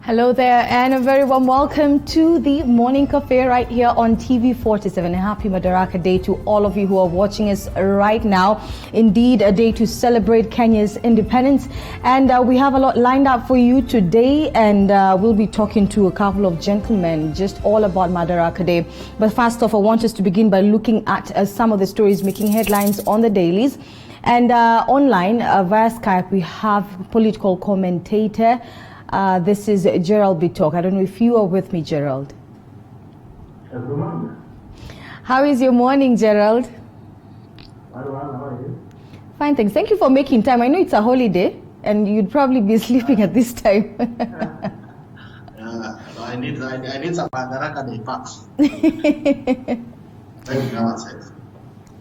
Hello there, and a very warm welcome to the Morning Cafe right here on TV47. A happy Madaraka Day to all of you who are watching us right now. Indeed, a day to celebrate Kenya's independence, and we have a lot lined up for you today, and we'll be talking to a couple of gentlemen just all about Madaraka Day. But first off, I want us to begin by looking at some of the stories making headlines on the dailies. And online via Skype, we have political commentator. This is Gerald Bitok. I don't know if you are with me, Gerald. Good morning. How is your morning, Gerald? How are you? Fine, thanks. Thank you for making time. I know it's a holiday, and you'd probably be sleeping at this time. I need some Madaraka Day packs. Thank you very much.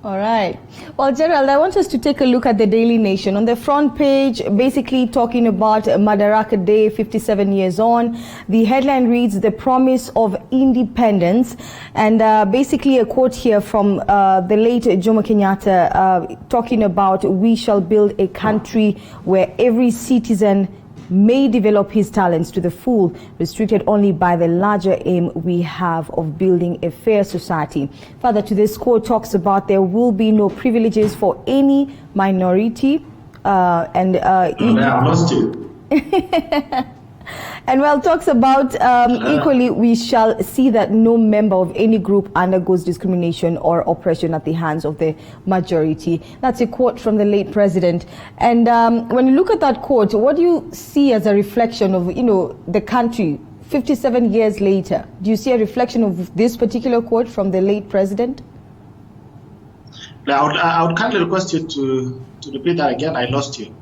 All right. Well, Gerald, I want us to take a look at the Daily Nation. On the front page, basically talking about Madaraka Day, 57 years on. The headline reads, "The Promise of Independence." And basically a quote here from the late Jomo Kenyatta talking about, "We shall build a country where every citizen may develop his talents to the full, restricted only by the larger aim we have of building a fair society." Further to this quote talks about there will be no privileges for any minority I have lost you. And well, talks about equally we shall see that no member of any group undergoes discrimination or oppression at the hands of the majority. That's a quote from the late president. And when you look at that quote, what do you see as a reflection of, the country 57 years later? Do you see a reflection of this particular quote from the late president? I would kindly request you to repeat that again. I lost you.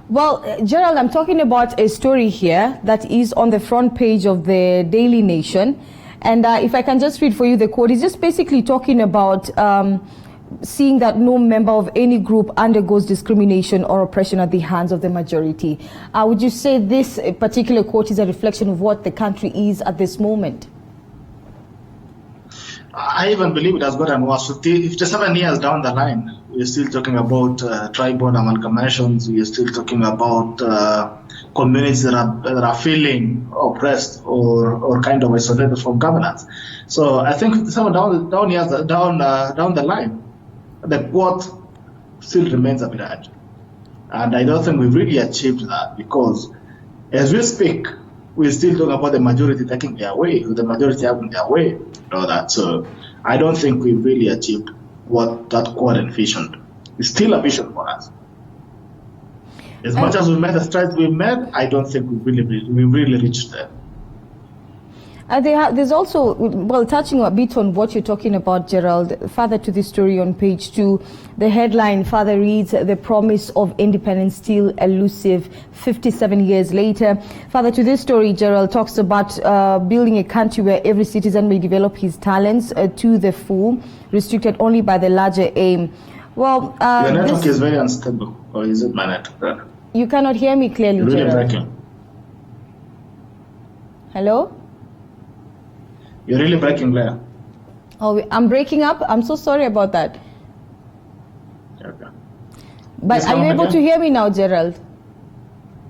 Well, Gerald, I'm talking about a story here that is on the front page of the Daily Nation. And if I can just read for you the quote, it's just basically talking about seeing that no member of any group undergoes discrimination or oppression at the hands of the majority. Would you say this particular quote is a reflection of what the country is at this moment? I even believe it has gotten worse. 57 years down the line, we're still talking about tribal amalgamations. We're still talking about communities that are feeling oppressed or kind of isolated from governance. So I think 57 down the line, the quote still remains a mirage. And I don't think we've really achieved that, because as we speak, we're still talking about the majority taking their way, the majority having their way, that. So I don't think we've really achieved what that quote envisioned. It's still a vision for us. As much as we've made the strides we've made, I don't think we've really reached there. There's also, well, touching a bit on what you're talking about, Gerald, further to this story on page 2, the headline further reads, "The Promise of Independence Still Elusive 57 years later." Further to this story, Gerald talks about building a country where every citizen may develop his talents to the full, restricted only by the larger aim. Well, your network is very unstable, or is it my network? You cannot hear me clearly, You're really Gerald. breaking. Hello? You're really breaking, Blair. Oh, I'm breaking up? I'm so sorry about that. Okay. But Please are come you up able again. to hear me now, Gerald?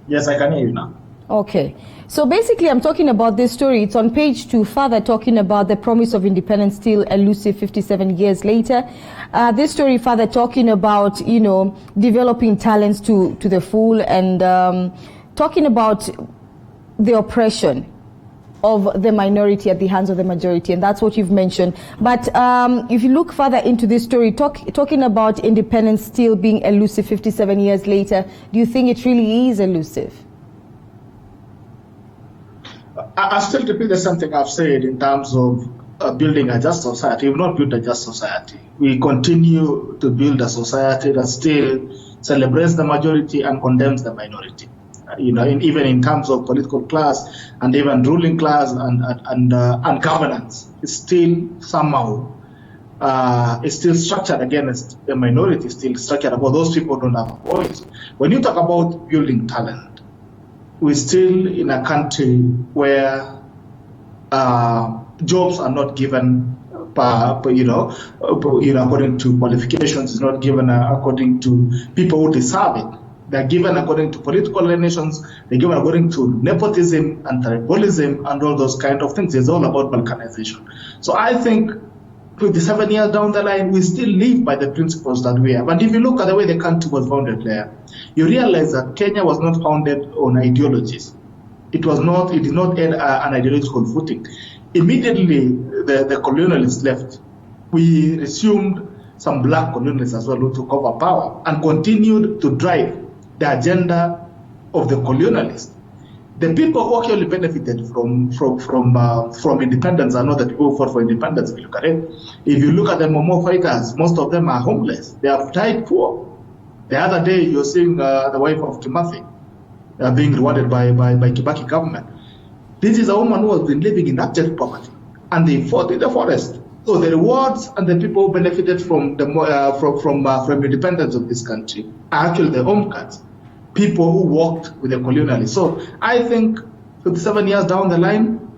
Yes, I can hear you now. Okay. So basically, I'm talking about this story. It's on page 2, further talking about the promise of independence still elusive 57 years later. This story further talking about, developing talents to the full, and talking about the oppression of the minority at the hands of the majority, and that's what you've mentioned. But if you look further into this story, talking about independence still being elusive 57 years later, do you think it really is elusive? I still repeat the same thing I've said in terms of building a just society. We've not built a just society. We continue to build a society that still celebrates the majority and condemns the minority. Even in terms of political class and even ruling class and governance, it's still somehow it's still structured against the minority. Still structured about those people who don't have a voice. When you talk about building talent, we're still in a country where jobs are not given according to qualifications. It's not given according to people who deserve it. They're given according to political alienations, they're given according to nepotism and tribalism and all those kind of things. It's all about balkanization. So I think 57 years down the line, we still live by the principles that we have. And if you look at the way the country was founded there, you realize that Kenya was not founded on ideologies. It did not add an ideological footing. Immediately, the colonialists left. We resumed some black colonialists as well who took over power and continued to drive the agenda of the colonialists. The people who actually benefited from independence are not the people who fought for independence. If you look at it, if you look at the Momo fighters, most of them are homeless. They have died poor. The other day, you're seeing the wife of Kimathi being rewarded by Kibaki government. This is a woman who has been living in abject poverty, and they fought in the forest. So the rewards and the people who benefited from independence of this country are actually the home cuts, people who worked with the colonialists. So I think 57 years down the line,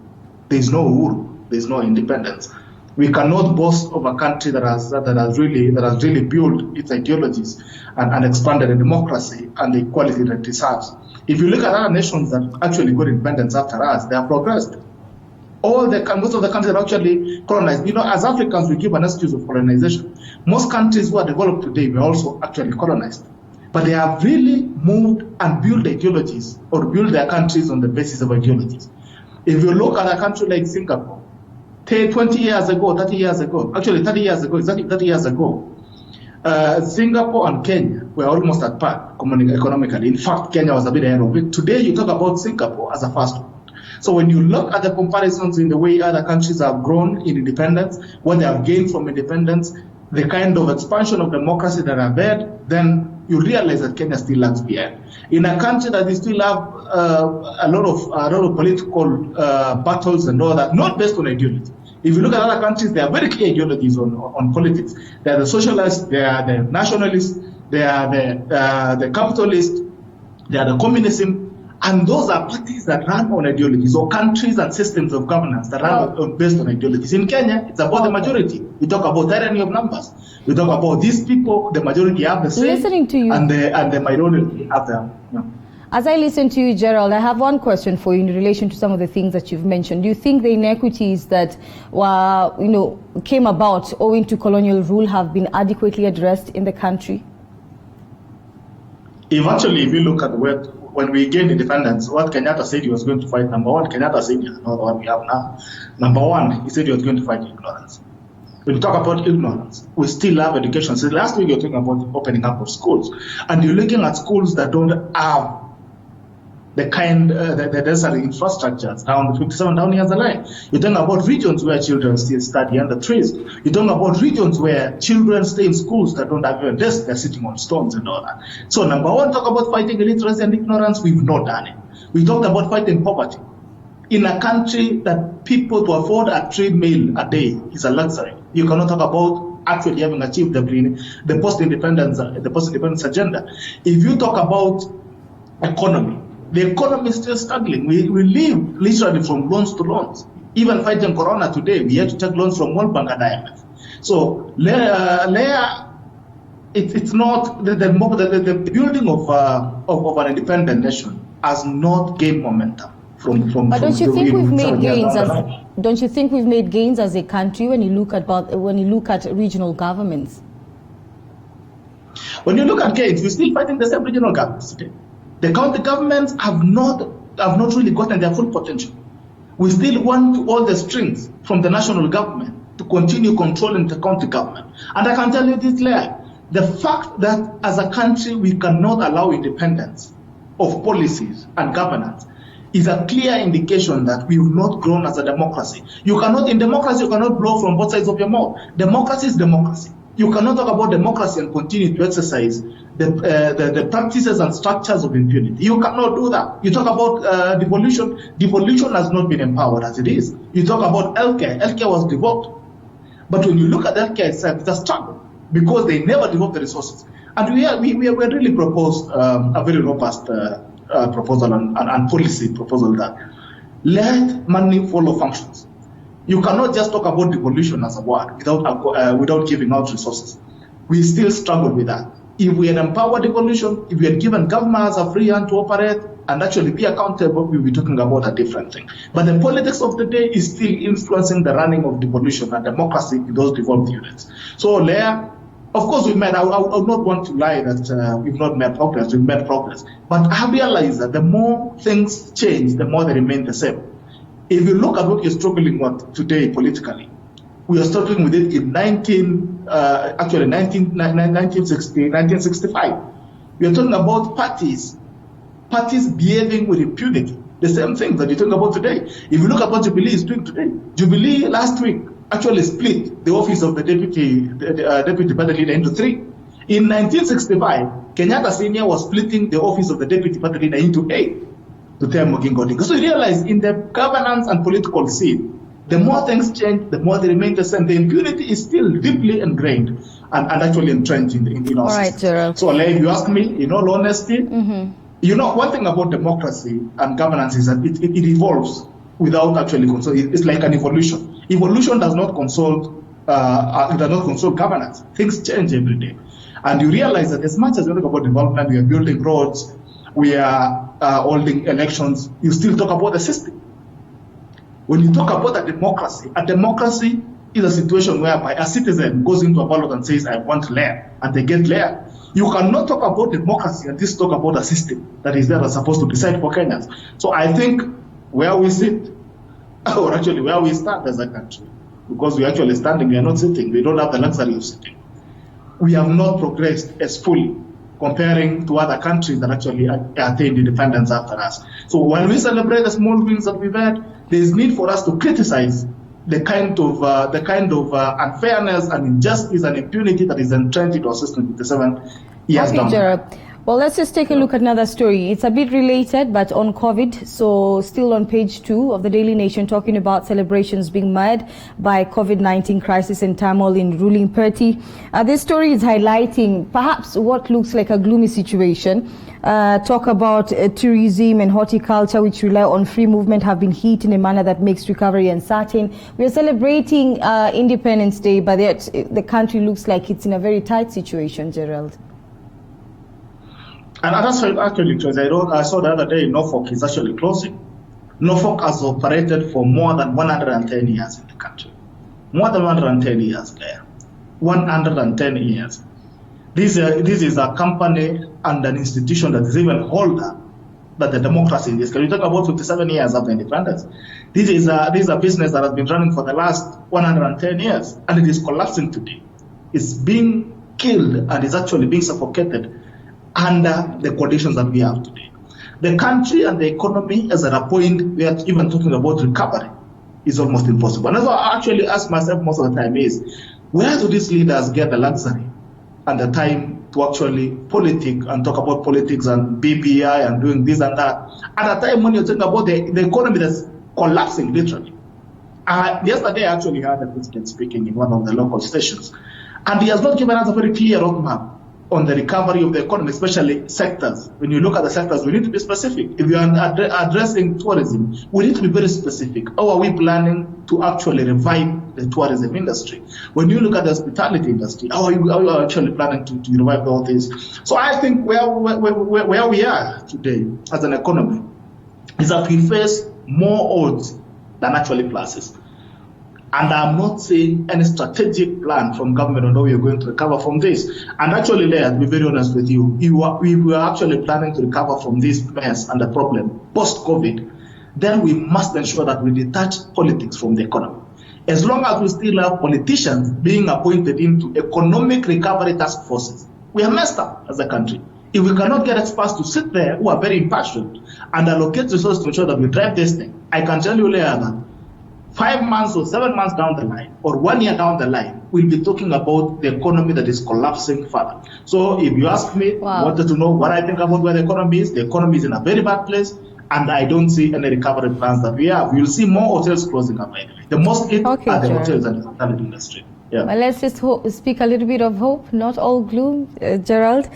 there's no uhuru, there's no independence. We cannot boast of a country that has really built its ideologies and expanded the democracy and the equality that it deserves. If you look at other nations that actually got independence after us, they have progressed. Most of the countries that actually colonized. You know, as Africans, we give an excuse of colonization. Most countries who are developed today were also actually colonized. But they have really moved and built ideologies or built their countries on the basis of ideologies. If you look at a country like Singapore, 20 years ago, 30 years ago, actually 30 years ago, exactly 30 years ago, Singapore and Kenya were almost at par economically. In fact, Kenya was a bit ahead of it. Today, you talk about Singapore as a first world. So when you look at the comparisons in the way other countries have grown in independence, what they have gained from independence, the kind of expansion of democracy that have had, then you realize that Kenya still lags behind. In a country that is still have a lot of political battles and all that, not based on ideology. If you look at other countries, there are very clear ideologies on politics. They are the socialists, they are the nationalists, they are the capitalists, they are the communism. And those are parties that run on ideologies, or countries and systems of governance that run based on ideologies. In Kenya, it's about the majority. We talk about tyranny of numbers. We talk about these people, the majority have the say, listening to you, and the minority have the. As I listen to you, Gerald, I have one question for you in relation to some of the things that you've mentioned. Do you think the inequities that came about owing to colonial rule have been adequately addressed in the country? Eventually, if you look at when we gained independence, what Kenyatta said he was going to fight, number one, Kenyatta said he is not what we have now. Number one, he said he was going to fight ignorance. When you talk about ignorance, we still have education. So last week you were talking about opening up of schools, and you're looking at schools that don't have the necessary infrastructures down 57 down years the line. You're talking about regions where children still study under trees. You're talking about regions where children stay in schools that don't have even desks, they're sitting on stones and all that. So number one, talk about fighting illiteracy and ignorance, we've not done it. We talked about fighting poverty. In a country that people to afford a treadmill a day is a luxury, you cannot talk about actually having achieved the post-independence agenda. If you talk about economy, the economy is still struggling. We live literally from loans to loans. Even fighting Corona today, we had to take loans from World Bank and IMF. So, it's not the building of an independent nation has not gained momentum from. But don't you think we've made gains? Don't you think we've made gains as a country when you look at regional governments? When you look at gains, we're still fighting the same regional governments today. The county governments have not really gotten their full potential. We still want all the strings from the national government to continue controlling the county government. And I can tell you this clearly, the fact that as a country we cannot allow independence of policies and governance is a clear indication that we have not grown as a democracy. In democracy, you cannot blow from both sides of your mouth. Democracy is democracy. You cannot talk about democracy and continue to exercise the practices and structures of impunity. You cannot do that. You talk about devolution. Devolution has not been empowered as it is. You talk about healthcare. Healthcare was devolved. But when you look at healthcare itself, it's a struggle because they never developed the resources. And we really proposed a very robust proposal and policy proposal that let money follow functions. You cannot just talk about devolution as a word without giving out resources. We still struggle with that. If we had empowered devolution, if we had given governments a free hand to operate and actually be accountable, we'll be talking about a different thing. But the politics of the day is still influencing the running of devolution and democracy in those devolved units. So there, of course, we made, I would not want to lie that we've not made progress, we've made progress. But I realize that the more things change, the more they remain the same. If you look at what you're struggling with today politically, we are struggling with it in 1965. We are talking about parties behaving with impunity. The same thing that you're talking about today. If you look at what Jubilee is doing today, Jubilee last week actually split the office of the deputy party leader into three. In 1965, Kenyatta Senior was splitting the office of the deputy party leader into 8 to tell Mugingo Odinga. So you realize in the governance and political scene, the more things change, the more they remain the same. The impunity is still deeply ingrained and actually entrenched in our All right, system. Gerald. So if you ask me, in all honesty, one thing about democracy and governance is that it evolves without actually consult. It's like an evolution. Evolution does not consult governance. Things change every day. And you realize that as much as we talk about development, we are building roads, we are holding elections, you still talk about the system. When you talk about a democracy is a situation whereby a citizen goes into a ballot and says, I want layer, and they get layer. You cannot talk about democracy and just talk about a system that is there that's supposed to decide for Kenyans. So I think where we sit, or actually where we stand as a country, because we're actually standing, we are not sitting, we don't have the luxury of sitting. We have not progressed as fully comparing to other countries that actually attained independence after us. So when we celebrate the small wins that we've had, there is need for us to criticize the kind of unfairness and injustice and impunity that is entrenched in our system 57 years down. Gerald. Well, let's just take a look at another story. It's a bit related, but on COVID. So still on page 2 of the Daily Nation, talking about celebrations being marred by COVID-19 crisis and turmoil in ruling party. This story is highlighting perhaps what looks like a gloomy situation. Talk about tourism and horticulture, which rely on free movement, have been hit in a manner that makes recovery uncertain. We are celebrating Independence Day, but yet the country looks like it's in a very tight situation, Gerald. And that's actually, because I saw the other day, Norfolk is actually closing. Norfolk has operated for more than 110 years in the country. More than 110 years there. 110 years. This is a company and an institution that is even older than the democracy in this country. We talk about 57 years after independence. This is a business that has been running for the last 110 years, and it is collapsing today. It's being killed and is actually being suffocated under the conditions that we have today. The country and the economy is at a point where even talking about recovery is almost impossible. And that's what I actually ask myself most of the time is, where do these leaders get the luxury and the time to actually politic and talk about politics and BBI and doing this and that at a time when you're talking about the economy that's collapsing literally? Yesterday I actually heard the president speaking in one of the local stations, and he has not given us a very clear roadmap on the recovery of the economy, especially sectors. When you look at the sectors, we need to be specific. If you are addressing tourism, we need to be very specific. How are we planning to actually revive the tourism industry? When you look at the hospitality industry, how are you actually planning to revive all this? So I think where we are today as an economy is that we face more odds than actually pluses. And I'm not seeing any strategic plan from government on how we are going to recover from this. And actually, Leah, to be very honest with you, we were actually planning to recover from this mess and the problem post-COVID. Then we must ensure that we detach politics from the economy. As long as we still have politicians being appointed into economic recovery task forces, we are messed up as a country. If we cannot get experts to sit there who are very impassioned and allocate resources to ensure that we drive this thing, I can tell you, Leah, that 5 months or 7 months down the line, or 1 year down the line, we'll be talking about the economy that is collapsing further. So if you ask me, wanted to know what I think about where the economy is in a very bad place, and I don't see any recovery plans that we have. You'll see more hotels closing up. The most hit are the hotels and the hospitality industry. Yeah. Well, let's just speak a little bit of hope, not all gloom, Gerald.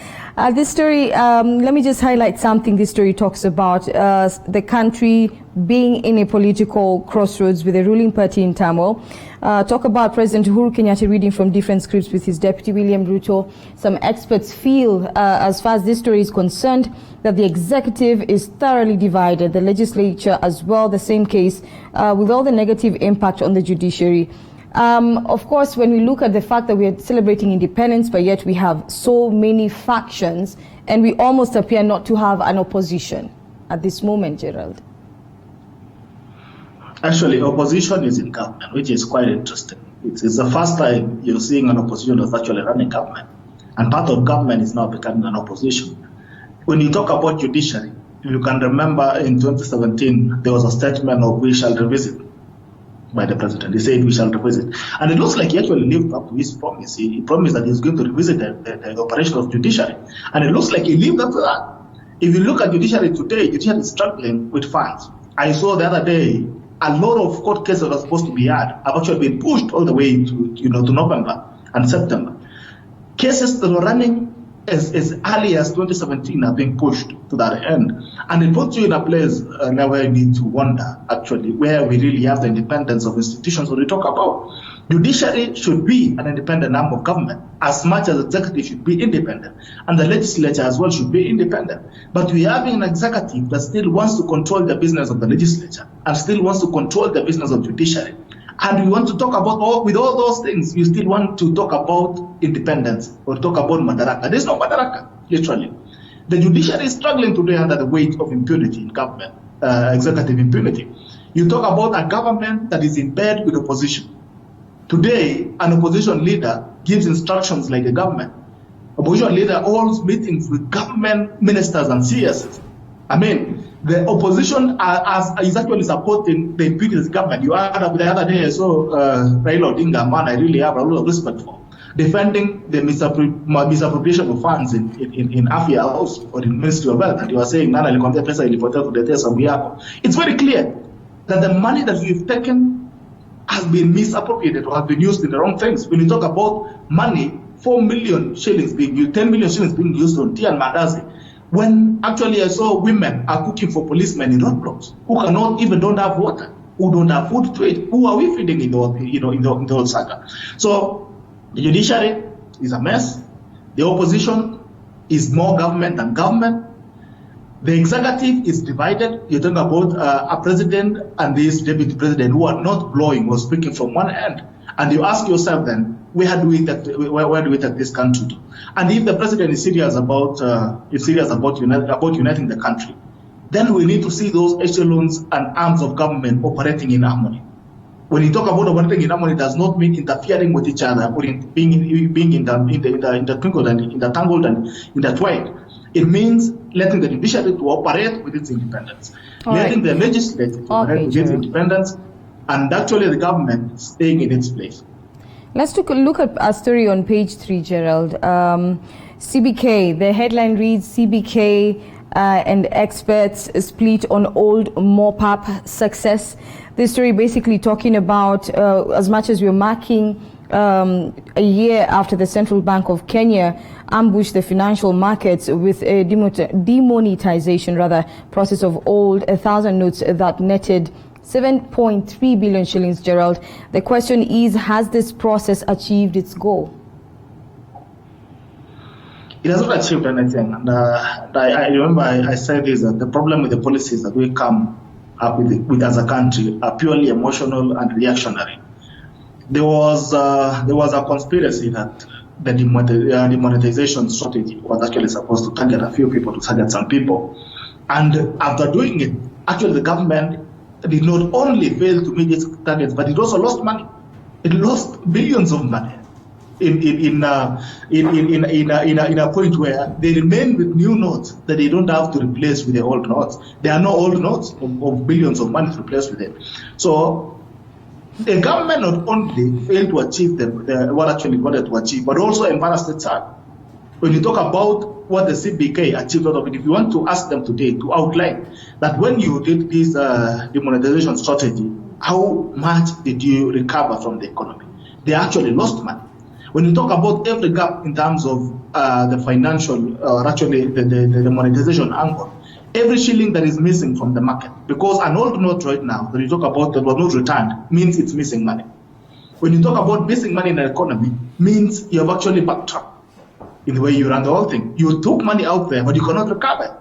This story, let me just highlight something this story talks about. The country being in a political crossroads with the ruling party in turmoil. Talk about President Uhuru Kenyatta reading from different scripts with his deputy William Ruto. Some experts feel, as far as this story is concerned, that the executive is thoroughly divided, the legislature as well, the same case, with all the negative impact on the judiciary. Of course, when we look at the fact that we are celebrating independence, but yet we have so many factions, and we almost appear not to have an opposition at this moment, Gerald. Actually, opposition is in government, which is quite interesting. It's the first time you're seeing an opposition that's actually running government. And part of government is now becoming an opposition. When you talk about judiciary, you can remember in 2017, there was a statement of we shall revisit by the president. He said we shall revisit. And it looks like he actually lived up to his promise. He promised that he's going to revisit the operation of judiciary. And it looks like he lived up to that. If you look at judiciary today, judiciary is struggling with funds. I saw the other day, a lot of court cases that are supposed to be had have actually been pushed all the way to November and September. Cases that were running as early as 2017 are being pushed to that end. And it puts you in a place now where you need to wonder, actually, where we really have the independence of institutions that we talk about. Judiciary should be an independent arm of government, as much as executive should be independent. And the legislature as well should be independent. But we are having an executive that still wants to control the business of the legislature and still wants to control the business of judiciary. And we want to talk about, with all those things, you still want to talk about independence or talk about Madaraka. There's no Madaraka, literally. The judiciary is struggling today under the weight of impunity in government, executive impunity. You talk about a government that is in bed with opposition. Today, an opposition leader gives instructions like a government. Opposition leader holds meetings with government ministers and CSs. I mean, the opposition is actually supporting the impunity government. You heard the other day, so Raila Odinga, man, I really have a lot of respect for, defending the misappropriation of funds in Afya House or in Ministry of Health. And you are saying, Nana alikwambia pesa ilipotea kutetea sababu yako. It's very clear that the money that we've taken has been misappropriated or has been used in the wrong things. When you talk about money, 4 million shillings being used, 10 million shillings being used on tea and mandazi, when actually I saw women are cooking for policemen in roadblocks who don't have water, who don't have food to eat. Who are we feeding in the whole saga? So the judiciary is a mess. The opposition is more government than government. The executive is divided. You're talking about a president and this deputy president who are not blowing or speaking from one end. And you ask yourself then, where do we take this country to? And if the president is serious about uniting the country, then we need to see those echelons and arms of government operating in harmony. When you talk about operating in harmony, it does not mean interfering with each other or being intertwined and intertwined. It means letting the judiciary to operate with its independence, letting the legislature to operate with its independence, and actually the government staying in its place. Let's take a look at a story on page 3, Gerald. CBK, the headline reads, CBK and experts split on old MOPAP success. This story basically talking about, as much as we're marking a year after the Central Bank of Kenya ambushed the financial markets with a demonetization process of old 1,000 notes that netted 7.3 billion shillings, Gerald. The question is, has this process achieved its goal? It has not achieved anything. And I remember I said this, that the problem with the policies that we come up with as a country are purely emotional and reactionary. There was a conspiracy that the demonetization strategy was actually supposed to target a few people, to target some people. And after doing it, actually the government did not only fail to meet its targets, but it also lost money. It lost billions of money in a point where they remain with new notes that they don't have to replace with the old notes. There are no old notes of billions of money to replace with them. So the government not only failed to achieve what actually wanted to achieve, but also embarrassed itself. When you talk about what the CBK achieved out of it, if you want to ask them today to outline that when you did this demonetization strategy, how much did you recover from the economy? they actually lost money. When you talk about every gap in terms of the financial, or actually the monetization angle, every shilling that is missing from the market, because an old note right now, when you talk about that was not returned, means it's missing money. When you talk about missing money in the economy, means you have actually backtracked in the way you run the whole thing. You took money out there, but you cannot recover it.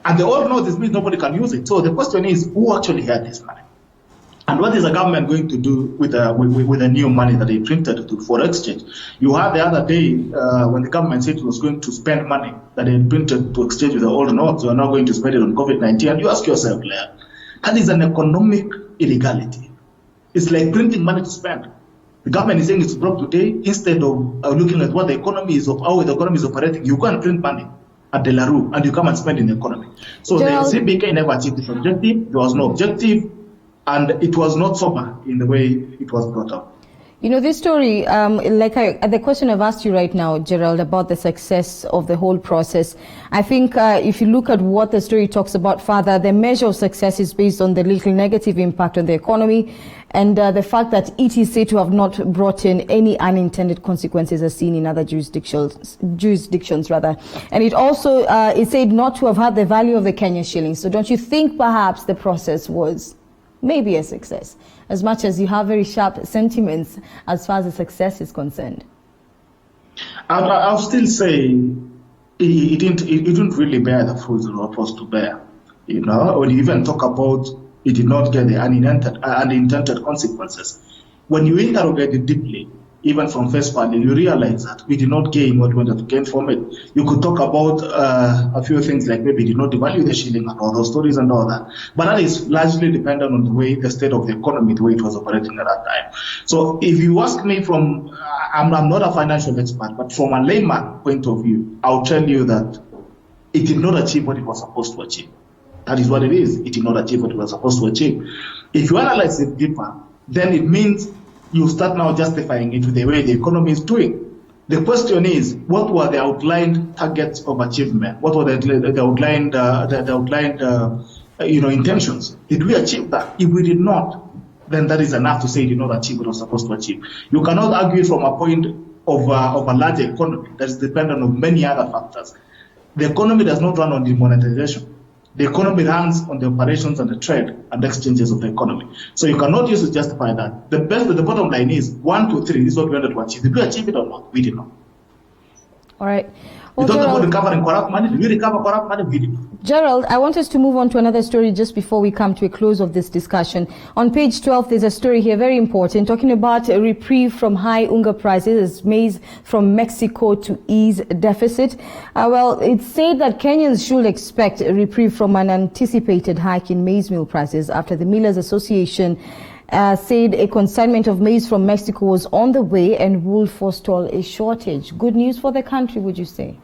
And the old note means nobody can use it. So the question is, who actually had this money? And what is the government going to do with the new money that they printed for exchange? You heard the other day when the government said it was going to spend money that they printed to exchange with the old notes, you are not going to spend it on COVID-19. And you ask yourself, that is an economic illegality. It's like printing money to spend. The government is saying it's broke today. Instead of looking at what the economy is, how the economy is operating, you go and print money at De La Rue and you come and spend in the economy. So Gerald, the CBK never achieved this objective. There was no objective. And it was not sober in the way it was brought up. You know, this story, the question I've asked you right now, Gerald, about the success of the whole process, I think if you look at what the story talks about further, the measure of success is based on the little negative impact on the economy and the fact that it is said to have not brought in any unintended consequences as seen in other jurisdictions. And it also is said not to have had the value of the Kenyan shilling. So don't you think perhaps the process was maybe a success, as much as you have very sharp sentiments as far as the success is concerned? I'll still say it didn't really bear the fruits it was supposed to bear. You know, when you even talk about it did not get the unintended consequences. When you interrogate it deeply, even from face value, you realize that we did not gain what we wanted to gain from it. You could talk about a few things like maybe did not devalue the shilling and all those stories and all that. But that is largely dependent on the way the state of the economy, the way it was operating at that time. So if you ask me I'm not a financial expert, but from a layman point of view, I'll tell you that it did not achieve what it was supposed to achieve. That is what it is. It did not achieve what it was supposed to achieve. If you analyze it deeper, then it means you start now justifying it with the way the economy is doing. The question is, what were the outlined targets of achievement? What were the outlined intentions? Did we achieve that? If we did not, then that is enough to say you did not achieve what was supposed to achieve. You cannot argue from a point of a larger economy that is dependent on many other factors. The economy does not run on the monetization. The economy runs on the operations and the trade and exchanges of the economy. So you cannot use to justify that. The bottom line is 1, 2, 3. This is what we wanted to achieve. Did we achieve it or not? We did not. All right. Well, you talk about recovering corrupt money. Did we recover corrupt money? We did not. Gerald, I want us to move on to another story just before we come to a close of this discussion. On page 12, there's a story here, very important, talking about a reprieve from high unga prices as maize from Mexico to ease deficit. Well, it's said that Kenyans should expect a reprieve from an anticipated hike in maize meal prices after the Millers Association said a consignment of maize from Mexico was on the way and will forestall a shortage. Good news for the country, would you say?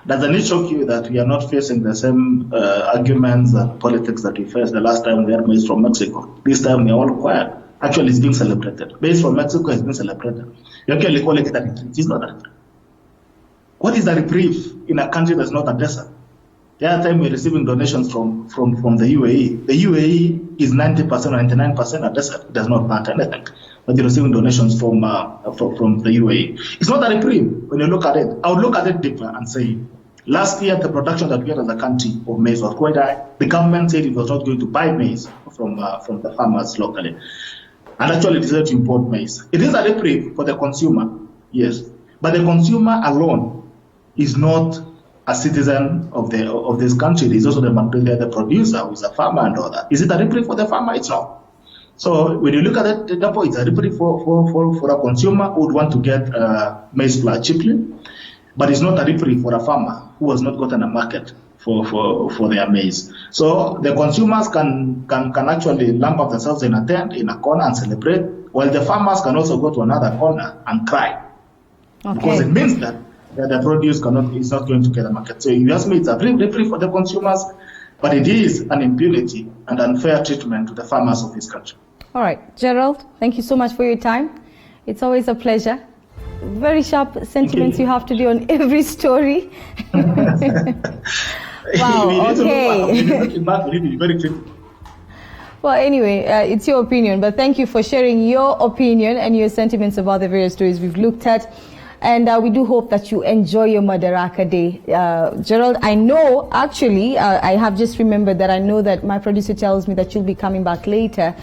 Doesn't it shock you that we are not facing the same arguments and politics that we faced the last time we had maize from Mexico? This time we are all quiet. Actually, it's being celebrated. Maize from Mexico has been celebrated. You actually call it a reprieve. It's not a reprieve. What is a reprieve in a country that's not a desert? The other time we're receiving donations from the UAE. The UAE is 90% or 99% a desert. It does not plant anything. But you're receiving donations from the UAE. It's not a reprieve when you look at it. I would look at it deeper and say, last year the production that we had as a country of maize was quite high. The government said it was not going to buy maize from the farmers locally, and actually decided to import maize. It is a reprieve for the consumer, yes, but the consumer alone is not a citizen of this country. He's also the producer, who is a farmer and all that. Is it a reprieve for the farmer? It's not. So when you look at it, therefore, it's a reprieve for a consumer who would want to get maize flour cheaply, but it's not a reprieve for a farmer who has not gotten a market for their maize. So the consumers can actually lump up themselves in a tent, in a corner, and celebrate, while the farmers can also go to another corner and cry. Okay. Because it means that the produce is not going to get a market. So if you ask me, it's a reprieve for the consumers, but it is an impunity and unfair treatment to the farmers of this country. All right, Gerald, thank you so much for your time. It's always a pleasure. Very sharp sentiments you have to do on every story. Wow, okay. Very critical. Well, anyway, it's your opinion, but thank you for sharing your opinion and your sentiments about the various stories we've looked at. And we do hope that you enjoy your Madaraka Day. Gerald, I know, actually, I have just remembered that I know that my producer tells me that you'll be coming back later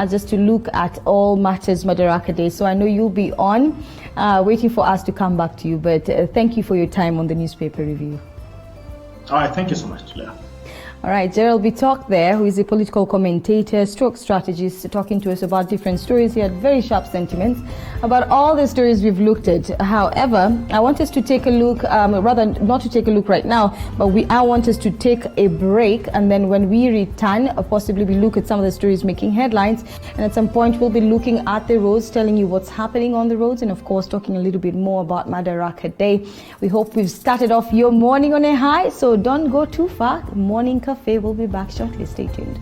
just to look at all matters Madaraka Day. So I know you'll be on, waiting for us to come back to you. But thank you for your time on the newspaper review. All right, thank you so much, Leah. All right, Gerald Bitok there, who is a political commentator, stroke strategist, talking to us about different stories. He had very sharp sentiments about all the stories we've looked at. However, I want us to take a look, rather not to take a look right now, but I want us to take a break, and then when we return, possibly we look at some of the stories making headlines, and at some point we'll be looking at the roads, telling you what's happening on the roads, and of course talking a little bit more about Madaraka Day. We hope we've started off your morning on a high, so don't go too far. The Morning Cafe will be back shortly. Stay tuned.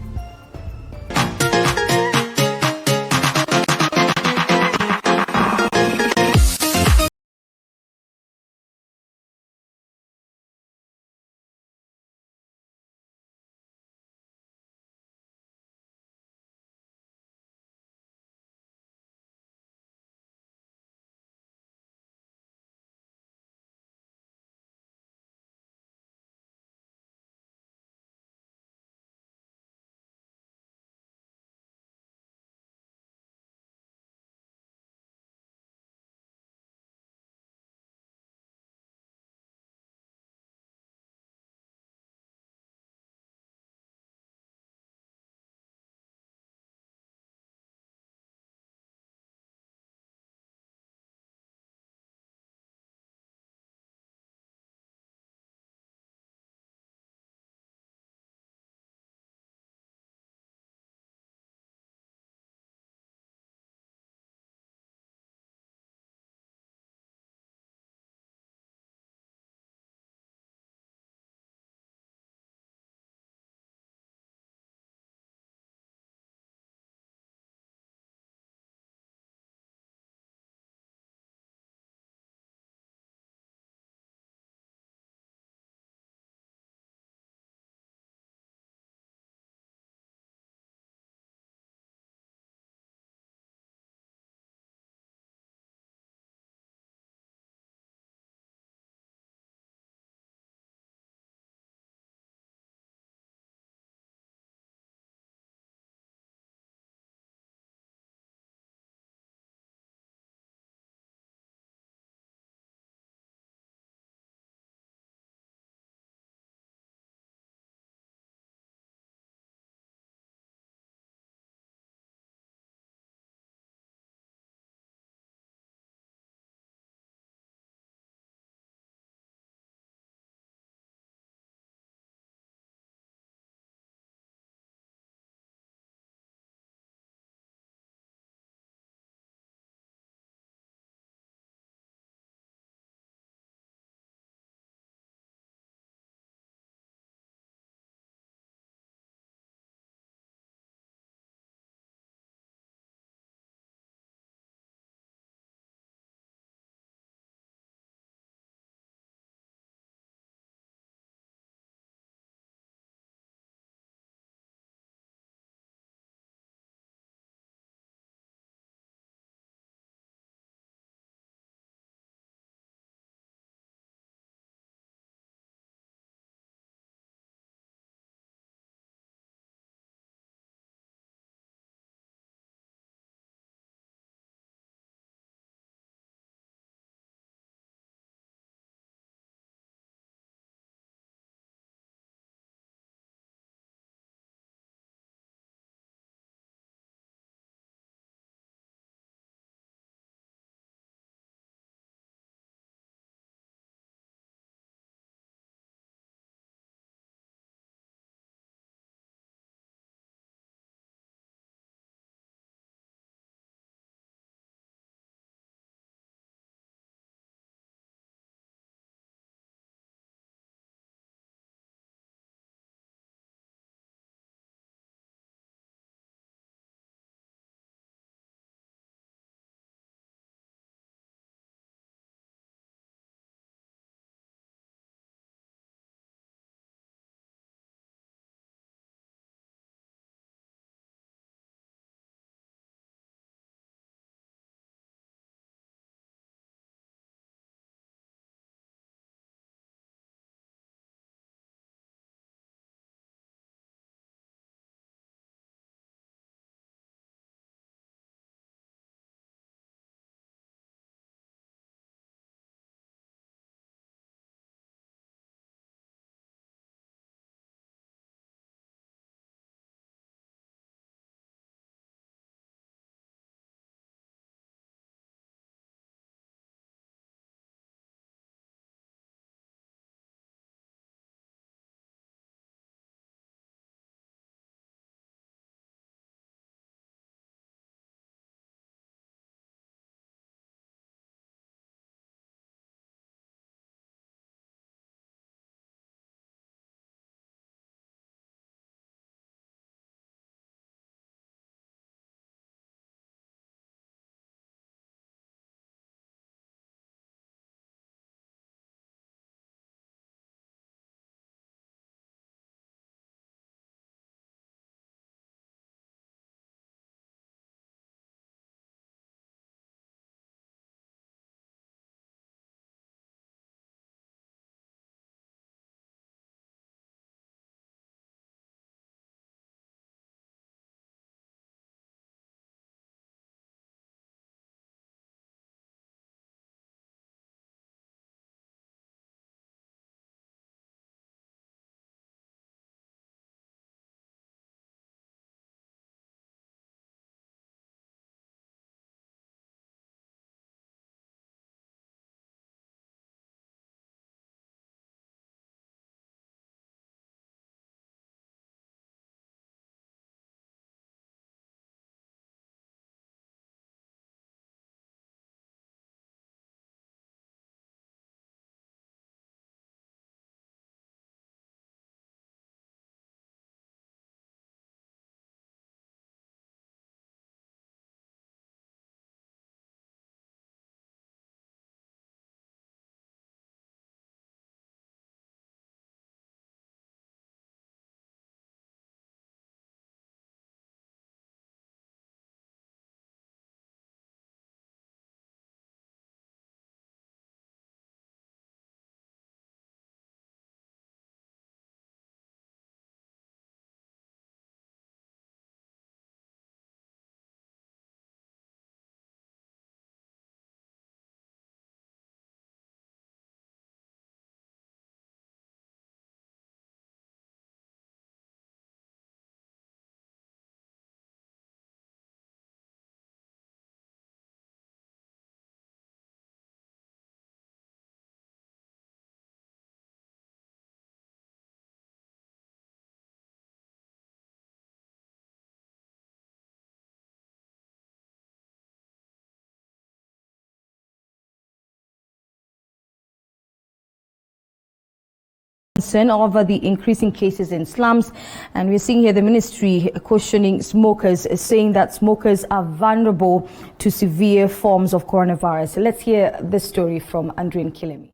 Concern over the increasing cases in slums, and we're seeing here the ministry cautioning smokers, saying that smokers are vulnerable to severe forms of coronavirus. Let's hear this story from Andrin Kilemi.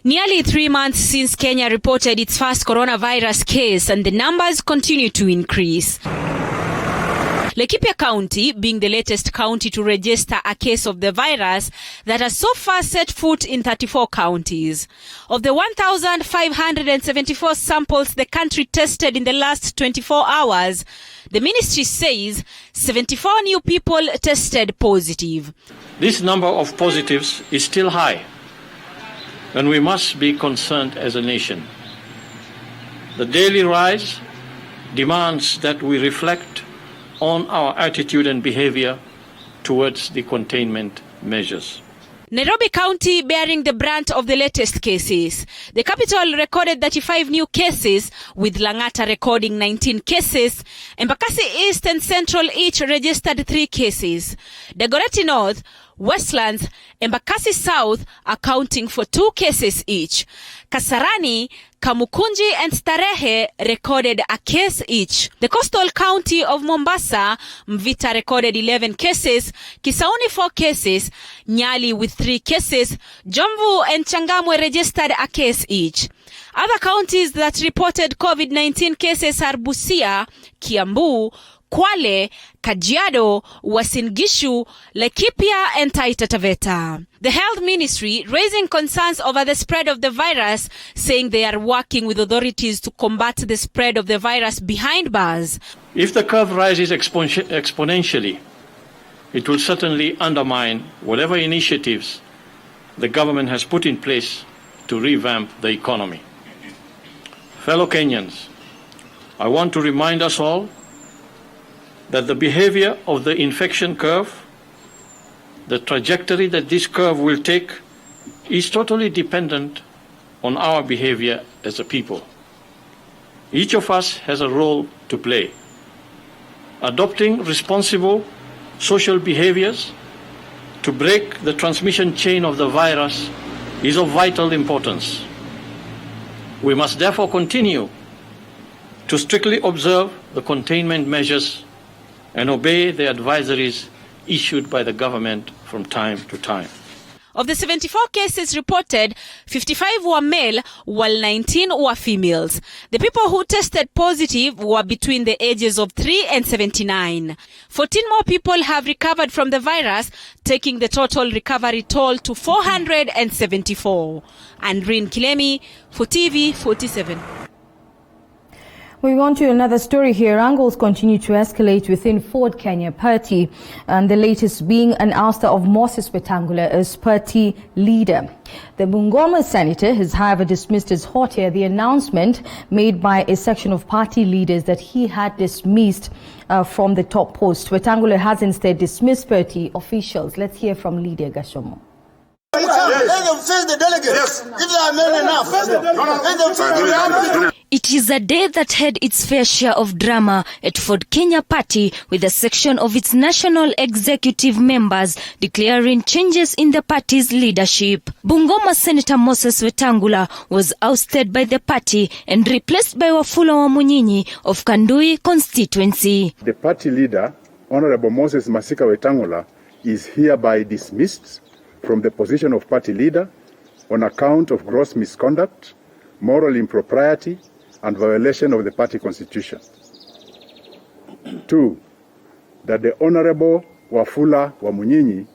Nearly 3 months since Kenya reported its first coronavirus case, and the numbers continue to increase. Laikipia County being the latest county to register a case of the virus that has so far set foot in 34 counties. Of the 1,574 samples the country tested in the last 24 hours, the ministry says 74 new people tested positive. This number of positives is still high, and we must be concerned as a nation. The daily rise demands that we reflect on our attitude and behavior towards the containment measures. Nairobi County bearing the brunt of the latest cases. The capital recorded 35 new cases, with Lang'ata recording 19 cases. Embakasi East and Central each registered 3 cases. Dagoretti North, Westlands, Embakasi South accounting for 2 cases each. Kasarani, Kamukunji and Starehe recorded a case each. The coastal county of Mombasa, Mvita recorded 11 cases, Kisauni 4 cases, Nyali with 3 cases, Jomvu and Changamwe registered a case each. Other counties that reported COVID-19 cases are Busia, Kiambu, Kwale, Kajiado, Uasin Gishu, Laikipia and Taita Taveta. The Health Ministry raising concerns over the spread of the virus, saying they are working with authorities to combat the spread of the virus behind bars. If the curve rises exponentially, it will certainly undermine whatever initiatives the government has put in place to revamp the economy. Fellow Kenyans, I want to remind us all that the behavior of the infection curve, the trajectory that this curve will take, is totally dependent on our behavior as a people. Each of us has a role to play. Adopting responsible social behaviors to break the transmission chain of the virus is of vital importance. We must therefore continue to strictly observe the containment measures and obey the advisories issued by the government from time to time. Of the 74 cases reported, 55 were male, while 19 were females. The people who tested positive were between the ages of 3 and 79. 14 more people have recovered from the virus, taking the total recovery toll to 474. Andrin Kilemi for TV 47. We want to another story here. Angles continue to escalate within Ford Kenya party, and the latest being an ouster of Moses Wetangula as party leader. The Bungoma senator has, however, dismissed as hot air the announcement made by a section of party leaders that he had dismissed from the top post. Wetangula has instead dismissed party officials. Let's hear from Lydia Gashomo. Let them face the delegates. If they are men enough, let them face the reality. It is a day that had its fair share of drama at Ford Kenya Party, with a section of its national executive members declaring changes in the party's leadership. Bungoma Senator Moses Wetangula was ousted by the party and replaced by Wafula Wamunyinyi of Kandui constituency. The party leader, Honorable Moses Masika Wetangula, is hereby dismissed from the position of party leader on account of gross misconduct, moral impropriety, and violation of the party constitution. 2, that the Honorable Wafula Wamunyinyi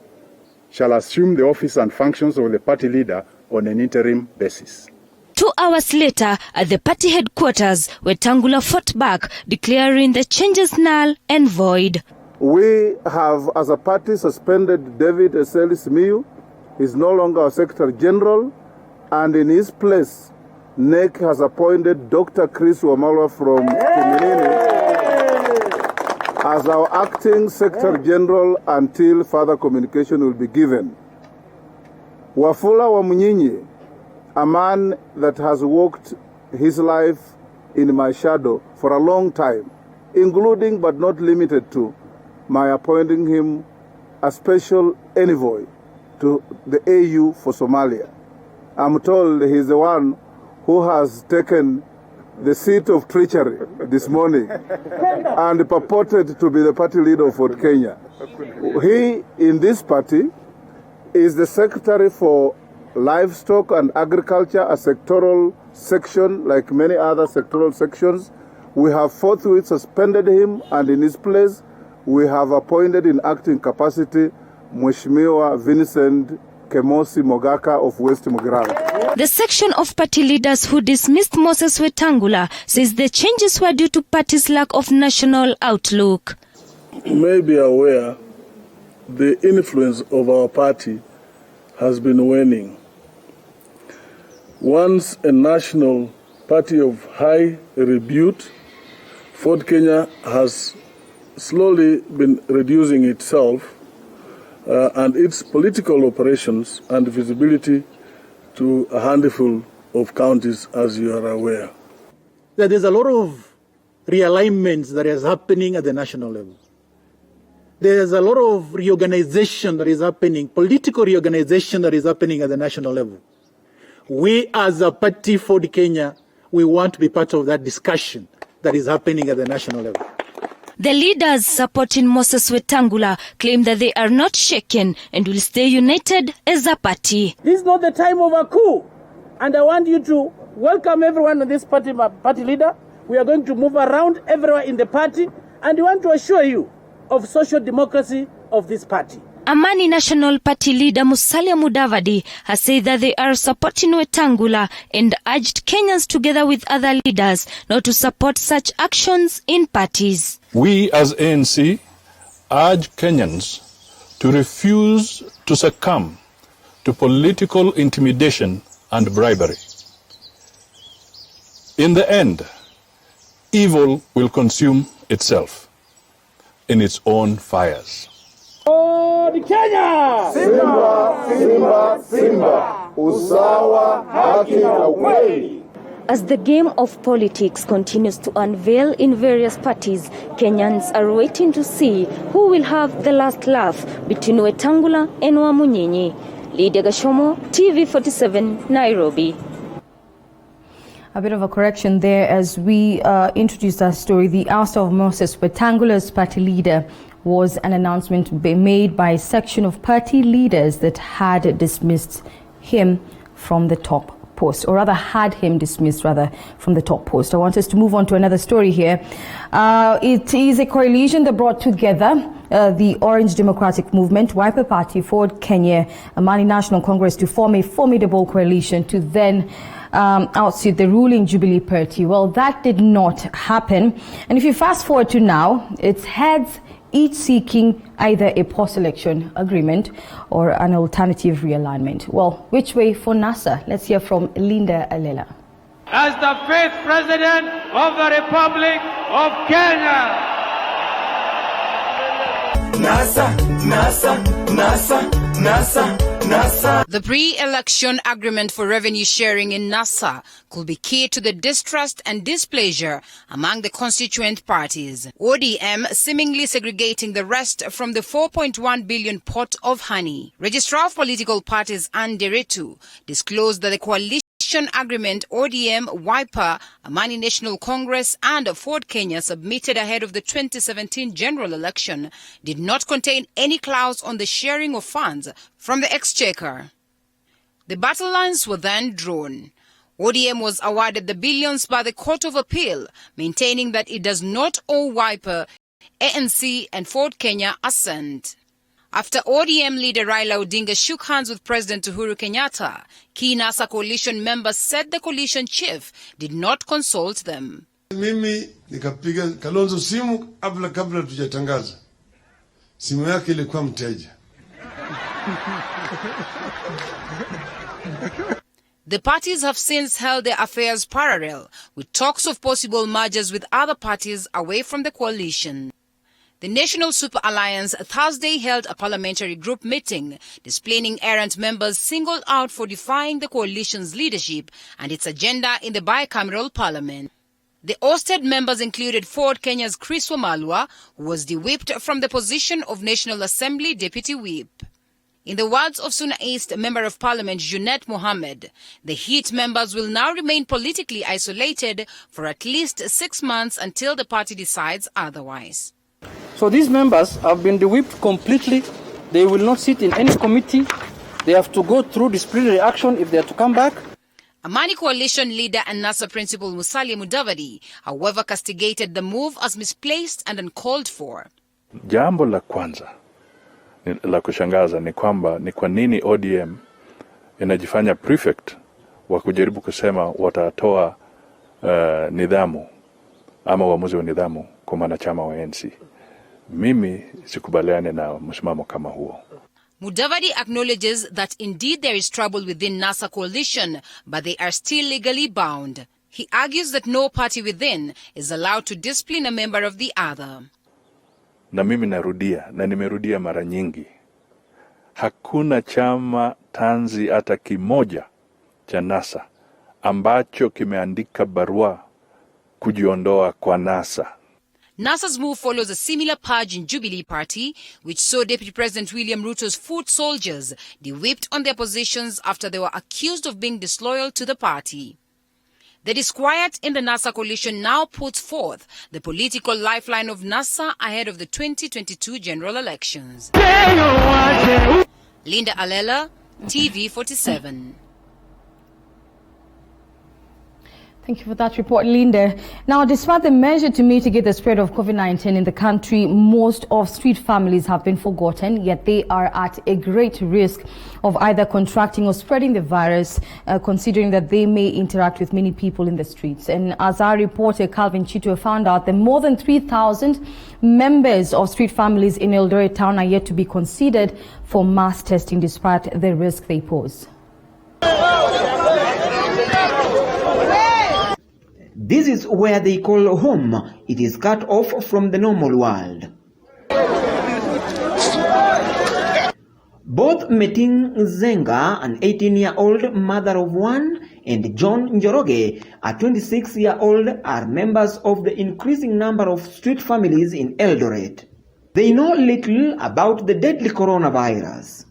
shall assume the office and functions of the party leader on an interim basis. 2 hours later, at the party headquarters, Wetangula fought back, declaring the changes null and void. We have, as a party, suspended David Eseli Simiyu. He's no longer our Secretary General, and in his place, NEC has appointed Dr. Chris Wamalwa from Kiminini as our acting Secretary General until further communication will be given. Wafula Wamunyinyi, a man that has walked his life in my shadow for a long time, including but not limited to my appointing him a special envoy to the AU for Somalia. I'm told he's the one who has taken the seat of treachery this morning and purported to be the party leader of Ford Kenya. He, in this party, is the secretary for livestock and agriculture, a sectoral section like many other sectoral sections. We have forthwith suspended him, and in his place, we have appointed in acting capacity Mheshimiwa Vincent Kemosi Mogaka of West Mugirango. The section of party leaders who dismissed Moses Wetangula says the changes were due to party's lack of national outlook. You may be aware the influence of our party has been waning. Once a national party of high repute, Ford Kenya has slowly been reducing itself and its political operations and visibility to a handful of counties, as you are aware. There's a lot of realignments that is happening at the national level. There's a lot of reorganization that is happening, political reorganization that is happening at the national level. We as a party, Ford Kenya, we want to be part of that discussion that is happening at the national level. The leaders supporting Moses Wetangula claim that they are not shaken and will stay united as a party. This is not the time of a coup. And I want you to welcome everyone on this party leader. We are going to move around everywhere in the party, and we want to assure you of social democracy of this party. Amani National Party leader Musalia Mudavadi has said that they are supporting Wetangula and urged Kenyans together with other leaders not to support such actions in parties. We as ANC urge Kenyans to refuse to succumb to political intimidation and bribery. In the end, evil will consume itself in its own fires. Kenya! Simba, Simba, Simba, usawa, haki na ukweli. As the game of politics continues to unveil in various parties, Kenyans are waiting to see who will have the last laugh between Wetangula and Wamunyinyi. Lydia Gashomo, TV47, Nairobi. A bit of a correction there as we introduced our story. The ouster of Moses Wetangula's party leader was an announcement made by a section of party leaders that had dismissed him from the top post, or rather had him dismissed from the top post. I want us to move on to another story here. It is a coalition that brought together the Orange Democratic Movement, Wiper Party, Ford Kenya, Amani National Congress to form a formidable coalition to then outsuit the ruling Jubilee Party. Well, that did not happen. And if you fast forward to now, it's heads each seeking either a post-election agreement or an alternative realignment. Well, which way for NASA? Let's hear from Linda Alela. As the 5th President of the Republic of Kenya. NASA, NASA, NASA, NASA, NASA. The pre-election agreement for revenue sharing in NASA could be key to the distrust and displeasure among the constituent parties. ODM seemingly segregating the rest from the 4.1 billion pot of honey. Registrar of Political Parties Anne Deretu disclosed that the coalition agreement ODM, Wiper, Amani National Congress and Ford Kenya submitted ahead of the 2017 general election did not contain any clause on the sharing of funds from the exchequer. The battle lines were then drawn. ODM was awarded the billions by the Court of Appeal, maintaining that it does not owe Wiper, ANC and Ford Kenya a cent. After ODM leader Raila Odinga shook hands with President Uhuru Kenyatta, key NASA coalition members said the coalition chief did not consult them. Mimi nikapiga Kalonzo simu kabla tujatangaza. Simu yake ilikuwa mteja. The parties have since held their affairs parallel, with talks of possible mergers with other parties away from the coalition. The National Super Alliance Thursday held a parliamentary group meeting, displaying errant members singled out for defying the coalition's leadership and its agenda in the bicameral parliament. The ousted members included Ford Kenya's Chris Wamalwa, who was de-whipped from the position of National Assembly Deputy Whip. In the words of Suna East Member of Parliament Junet Mohammed, the HEAT members will now remain politically isolated for at least 6 months until the party decides otherwise. So these members have been de-whipped completely. They will not sit in any committee. They have to go through disciplinary action if they are to come back. Amani Coalition leader and NASA principal Musalia Mudavadi, however, castigated the move as misplaced and uncalled for. Jambo la kwanza la kushangaza ni kwamba ni kwa nini ODM inajifanya prefect wa kujaribu kusema watatoa nidhamu ama uamuzi wa nidhamu kwa wanachama wa ANC. Mimi sikubaliane na msimamo kama huo. Mudavadi acknowledges that indeed there is trouble within NASA coalition, but they are still legally bound. He argues that no party within is allowed to discipline a member of the other. Na mimi narudia, na nimerudia mara nyingi. Hakuna chama tanzi hata kimoja cha NASA ambacho kimeandika barua kujiondoa kwa NASA. NASA's move follows a similar purge in Jubilee Party, which saw Deputy President William Ruto's foot soldiers de-whipped on their positions after they were accused of being disloyal to the party. The disquiet in the NASA coalition now puts forth the political lifeline of NASA ahead of the 2022 general elections. Linda Alela, TV47. Thank you for that report, Linda. Now, despite the measure to mitigate the spread of COVID-19 in the country, most of street families have been forgotten, yet they are at a great risk of either contracting or spreading the virus, considering that they may interact with many people in the streets. And as our reporter Calvin Chito found out, that more than 3,000 members of street families in Eldoret town are yet to be considered for mass testing, despite the risk they pose. This is where they call home. It is cut off from the normal world. Both Meting Zenga, an 18-year-old mother of one, and John Njoroge, a 26-year-old, are members of the increasing number of street families in Eldoret. They know little about the deadly coronavirus.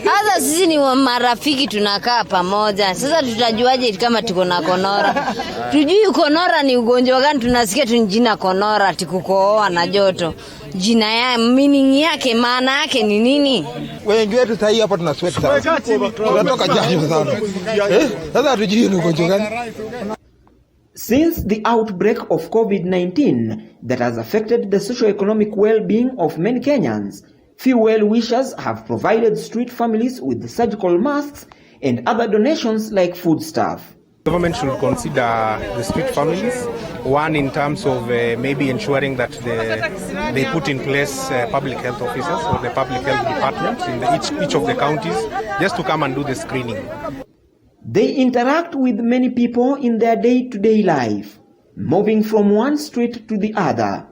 Sasa sisi ni marafiki, tunakaa pamoja. Sasa tutajuaje kama tuko na konora? Tujui konora ni ugonjwa gani, tunasikia tu jina konora, tikukohoa na joto. Jina ya meaning yake, maana yake ni nini? Wengi wetu sasa hapa tuna sweat sana. Tunatoka jasho sana. Sasa hatujui ni ugonjwa gani. Since the outbreak of COVID-19 that has affected the socio-economic well-being of many Kenyans, few well-wishers have provided street families with surgical masks and other donations like foodstuff. Government should consider the street families, one in terms of maybe ensuring that they put in place public health officers or the public health departments in each of the counties just to come and do the screening. They interact with many people in their day-to-day life, moving from one street to the other.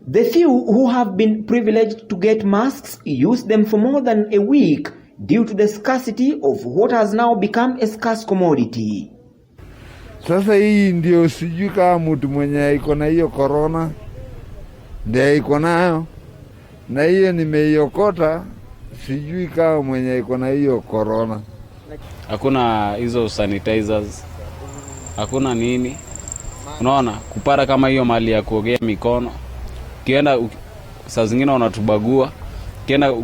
The few who have been privileged to get masks use them for more than a week due to the scarcity of what has now become a scarce commodity. Sasa hii ndio sijui kama mtu mwenye iko na hiyo corona ndio iko nayo, na hiyo nimeiokota, sijui kama mwenye iko na hiyo corona. Hakuna hizo sanitizers, hakuna nini, unaona kupara kama hiyo mali ya kuogea mikono. Kienda saa zingine wanatubagua,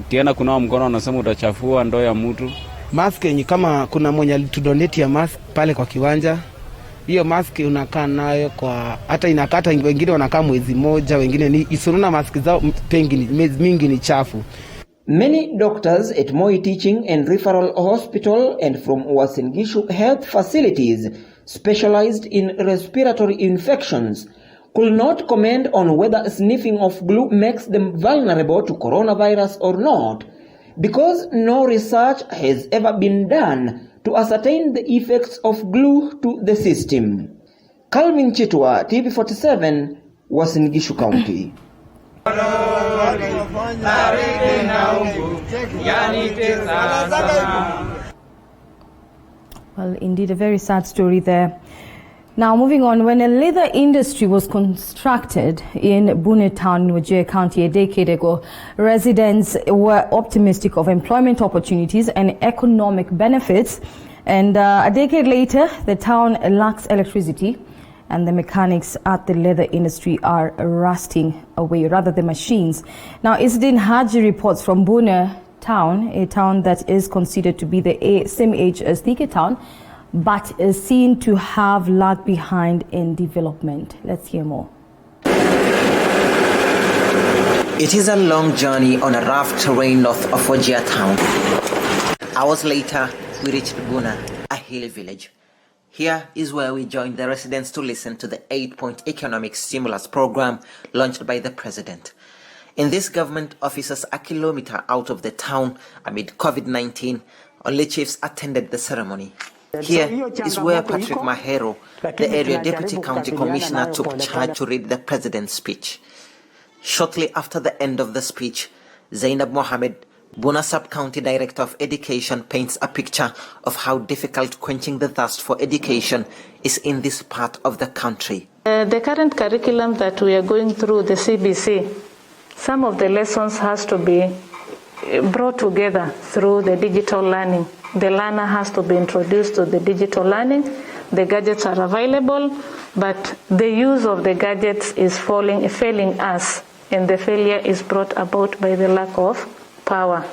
kienda kunawa mkono wanasema utachafua ndoo ya mtu. Mask ni kama kuna mwenye alitudonate ya mask pale kwa kiwanja. Hiyo mask unakaa nayo kwa hata inakata, wengine wanakaa mwezi moja, wengine ni isununa mask zao pengine mingi ni chafu. Many doctors at Moi Teaching and Referral Hospital and from Uasin Gishu health facilities specialized in respiratory infections could not comment on whether sniffing of glue makes them vulnerable to coronavirus or not, because no research has ever been done to ascertain the effects of glue to the system. Calvin Chitwa, TV47, Uasin Gishu County. Well, indeed, a very sad story there. Now, moving on, when a leather industry was constructed in Bune Town, Wajir County a decade ago, residents were optimistic of employment opportunities and economic benefits. And a decade later, the town lacks electricity and the mechanics at the leather industry are rusting away, rather the machines. Now, Isdin Haji reports from Bune Town, a town that is considered to be the same age as Thika Town, but is seen to have lagged behind in development. Let's hear more. It is a long journey on a rough terrain north of Wajir Town. Hours later, we reached Buna, a hilly village. Here is where we joined the residents to listen to the 8-point economic stimulus program launched by the president. In this, government offices a kilometer out of the town amid COVID-19, only chiefs attended the ceremony. Here is where Patrick Mahero, the area deputy county commissioner, took charge to read the president's speech. Shortly after the end of the speech, Zainab Mohammed, Buna Sub-County Director of Education, paints a picture of how difficult quenching the thirst for education is in this part of the country. The current curriculum that we are going through, the CBC, some of the lessons has to be brought together through the digital learning. The learner has to be introduced to the digital learning. The gadgets are available, but the use of the gadgets is failing us, and the failure is brought about by the lack of power.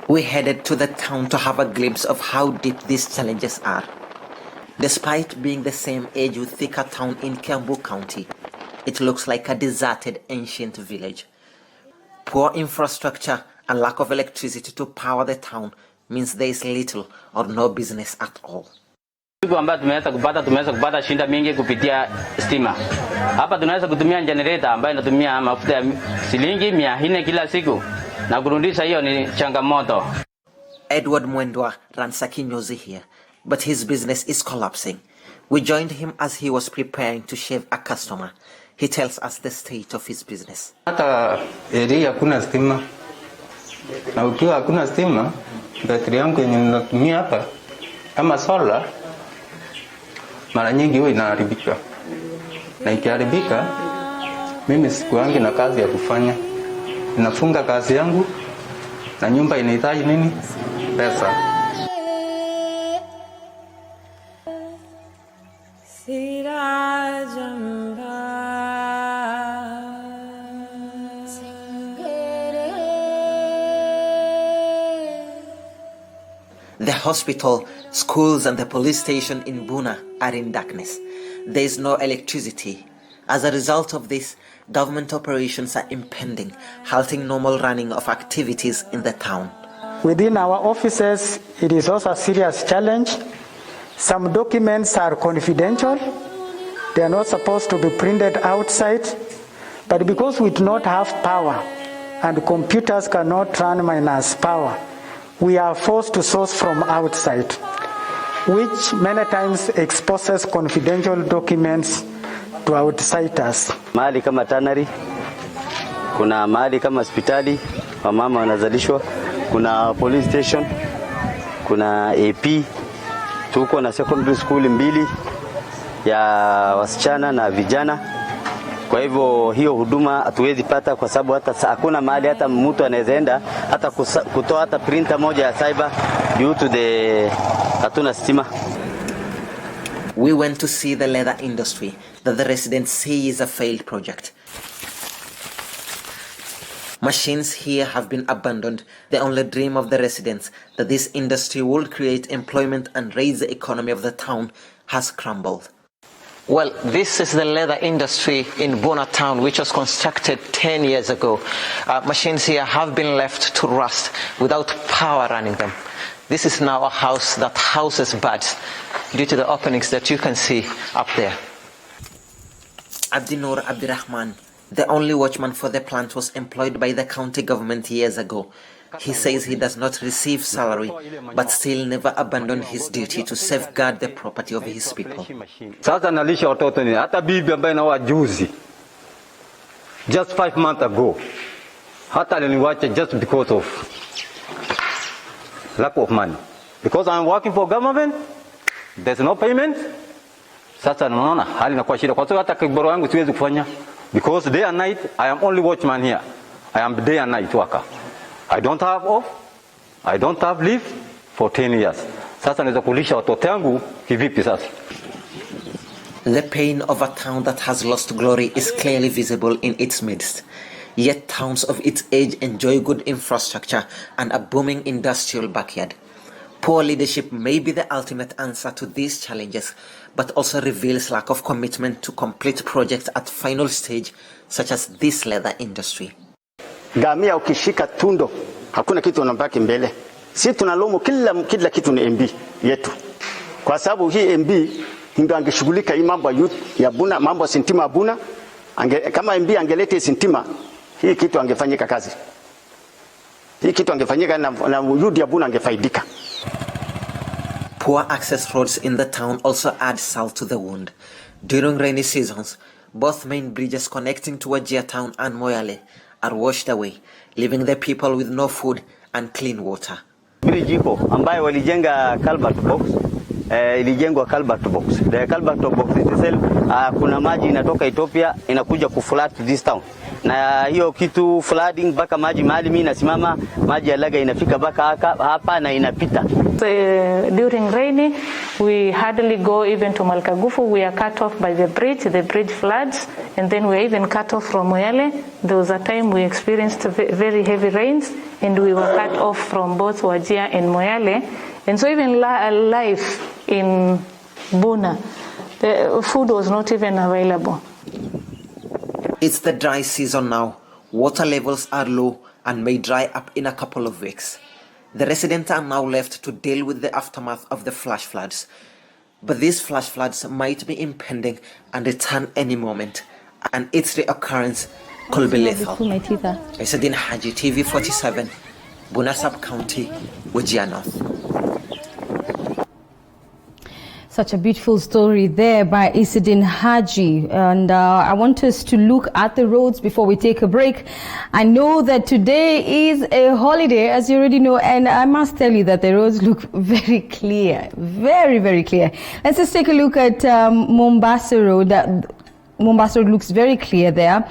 We headed to the town to have a glimpse of how deep these challenges are. Despite being the same age with Thika Town in Kiambu County, it looks like a deserted ancient village. Poor infrastructure and lack of electricity to power the town means there is little or no business at all. Siku ambayo tumeweza kupata shinda mingi kupitia stima. Hapa tunaweza kutumia generator ambayo inatumia mafuta ya shilingi 400 kila siku. Na kurudisha hiyo ni changamoto. Edward Mwendwa runs a kinyozi here, but his business is collapsing. We joined him as he was preparing to shave a customer. He tells us the state of his business. Hata area hakuna stima. Na ukiwa hakuna stima, battery yangu yenye ninatumia hapa kama solar mara nyingi huwa inaharibika. Na ikiharibika, mimi siku yangu na kazi ya kufanya. Ninafunga kazi yangu na nyumba inahitaji nini? Pesa. The hospital, schools and the police station in Buna are in darkness. There is no electricity. As a result of this, government operations are impending, halting normal running of activities in the town. Within our offices, it is also a serious challenge. Some documents are confidential. They are not supposed to be printed outside. But because we do not have power and computers cannot run minus power, we are forced to source from outside, which many times exposes confidential documents to outsiders. Mahali kama tannery, kuna mahali kama hospitali, wamama wanazalishwa, kuna police station, kuna AP, tuko na secondary school mbili ya wasichana na vijana. Kwa hivyo hiyo huduma hatuwezi pata kwa sababu hata hakuna mahali hata mtu anaweza enda hata kutoa hata printer moja ya cyber due to the hatuna stima. We went to see the leather industry that the residents say is a failed project. Machines here have been abandoned. The only dream of the residents that this industry will create employment and raise the economy of the town has crumbled. Well, this is the leather industry in Buna Town, which was constructed 10 years ago. Machines here have been left to rust without power running them. This is now a house that houses birds due to the openings that you can see up there. Abdinur Abdirahman, the only watchman for the plant, was employed by the county government years ago. He says he does not receive salary, but still never abandoned his duty to safeguard the property of his people. Sasa nalisha watoto ni hata bibi ambaye na wajuzi just 5 months ago. Hata niliwacha just because of lack of money. Because I'm working for government, there's no payment, Sasa unaona hali inakuwa shida, kwa sababu hata kiboro yangu siwezi kufanya, because day and night I am only watchman here. I am day and night worker. I don't have off, I don't have leave for 10 years. Sasa naweza kulisha watoto wangu kivipi sasa? The pain of a town that has lost glory is clearly visible in its midst. Yet towns of its age enjoy good infrastructure and a booming industrial backyard. Poor leadership may be the ultimate answer to these challenges, but also reveals lack of commitment to complete projects at final stage, such as this leather industry. Ngamia ukishika tundo, hakuna kitu unabaki mbele. Sisi tunalomo kila kitu ni MB yetu. Kwa sababu hii MB ndio angeshughulika hii mambo ya Buna, mambo ya sintima Buna. Kama MB angelete sintima, hii kitu angefanyika kazi. Hii kitu angefanyika na youth ya Buna angefaidika. Poor access roads in the town also add salt to the wound. During rainy seasons, both main bridges connecting to Wajir town and Moyale are washed away, leaving the people with no food and clean water. Bridge iko ambayo walijenga culvert box, ilijengwa culvert box. The culvert box itself, kuna maji inatoka Ethiopia inakuja kuflood this town. Na hiyo kitu flooding baka maji mahali mimi nasimama, maji ya laga inafika baka hapa na inapita. During rainy, we hardly go even to Malkagufu. We are cut off by the bridge floods, and then we are even cut off from Moyale. There was a time we experienced very heavy rains, and we were cut off from both Wajir and Moyale. And so even life in Buna, the food was not even available. It's the dry season now. Water levels are low and may dry up in a couple of weeks. The residents are now left to deal with the aftermath of the flash floods. But these flash floods might be impending and return any moment, and its reoccurrence could be lethal. Isadin Haji, TV47, Buna Sub-County, Wajir North. Such a beautiful story there by Isidin Haji. And I want us to look at the roads before we take a break. I know that today is a holiday, as you already know, and I must tell you that the roads look very clear. Very, very clear. Let's just take a look at Mombasa Road. Mombasa Road looks very clear there.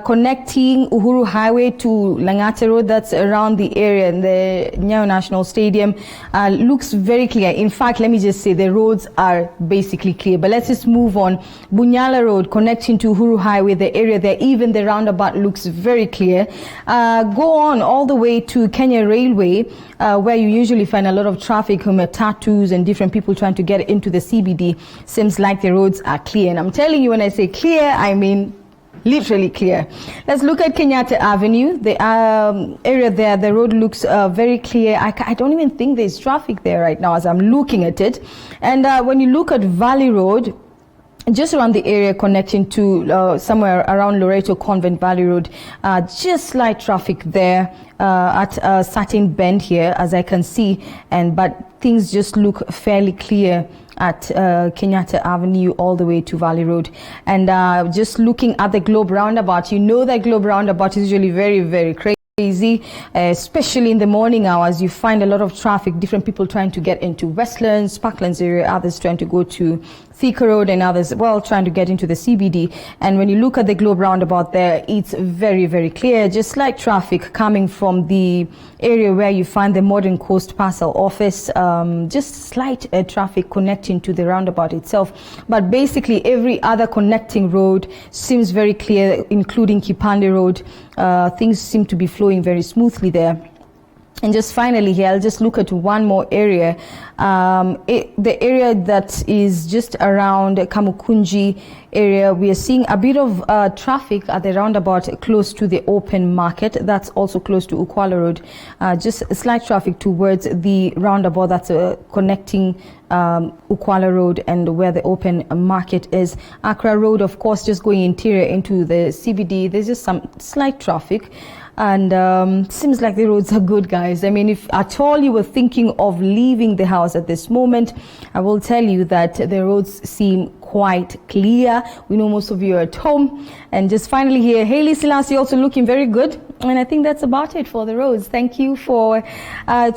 Connecting Uhuru Highway to Langata Road, that's around the area in the Nyayo National Stadium, looks very clear. In fact, let me just say the roads are basically clear. But let's just move on. Bunyala Road connecting to Uhuru Highway, the area there, even the roundabout looks very clear. Go on all the way to Kenya Railway, where you usually find a lot of traffic, tattoos and different people trying to get into the CBD. Seems like the roads are clear. And I'm telling you, when I say clear, I mean literally clear. Let's look at Kenyatta Avenue. The area there, the road looks very clear. I don't even think there's traffic there right now as I'm looking at it. And when you look at Valley Road, just around the area connecting to somewhere around Loreto Convent Valley Road, just slight traffic there at a certain bend here, as I can see, but things just look fairly clear at Kenyatta Avenue all the way to Valley Road. And just looking at the Globe Roundabout, you know that Globe Roundabout is usually very, very crazy, especially in the morning hours. You find a lot of traffic, different people trying to get into Westlands, Parklands area, others trying to go to Thika Road, and others, well, trying to get into the CBD. And when you look at the Globe Roundabout there, it's very, very clear. Just like traffic coming from the area where you find the Modern Coast Parcel Office, just slight traffic connecting to the roundabout itself. But basically every other connecting road seems very clear, including Kipande Road. Things seem to be flowing very smoothly there. And just finally here, I'll just look at one more area. The area that is just around Kamukunji area, we are seeing a bit of traffic at the roundabout close to the open market. That's also close to Ukwala Road. Just slight traffic towards the roundabout that's connecting Ukwala Road and where the open market is. Accra Road, of course, just going interior into the CBD. There's just some slight traffic. And seems like the roads are good, guys. I mean, if at all you were thinking of leaving the house at this moment, I will tell you that the roads seem quite clear. We know most of you are at home. And just finally here, Haile Selassie also looking very good. And I think that's about it for the roads. Thank you for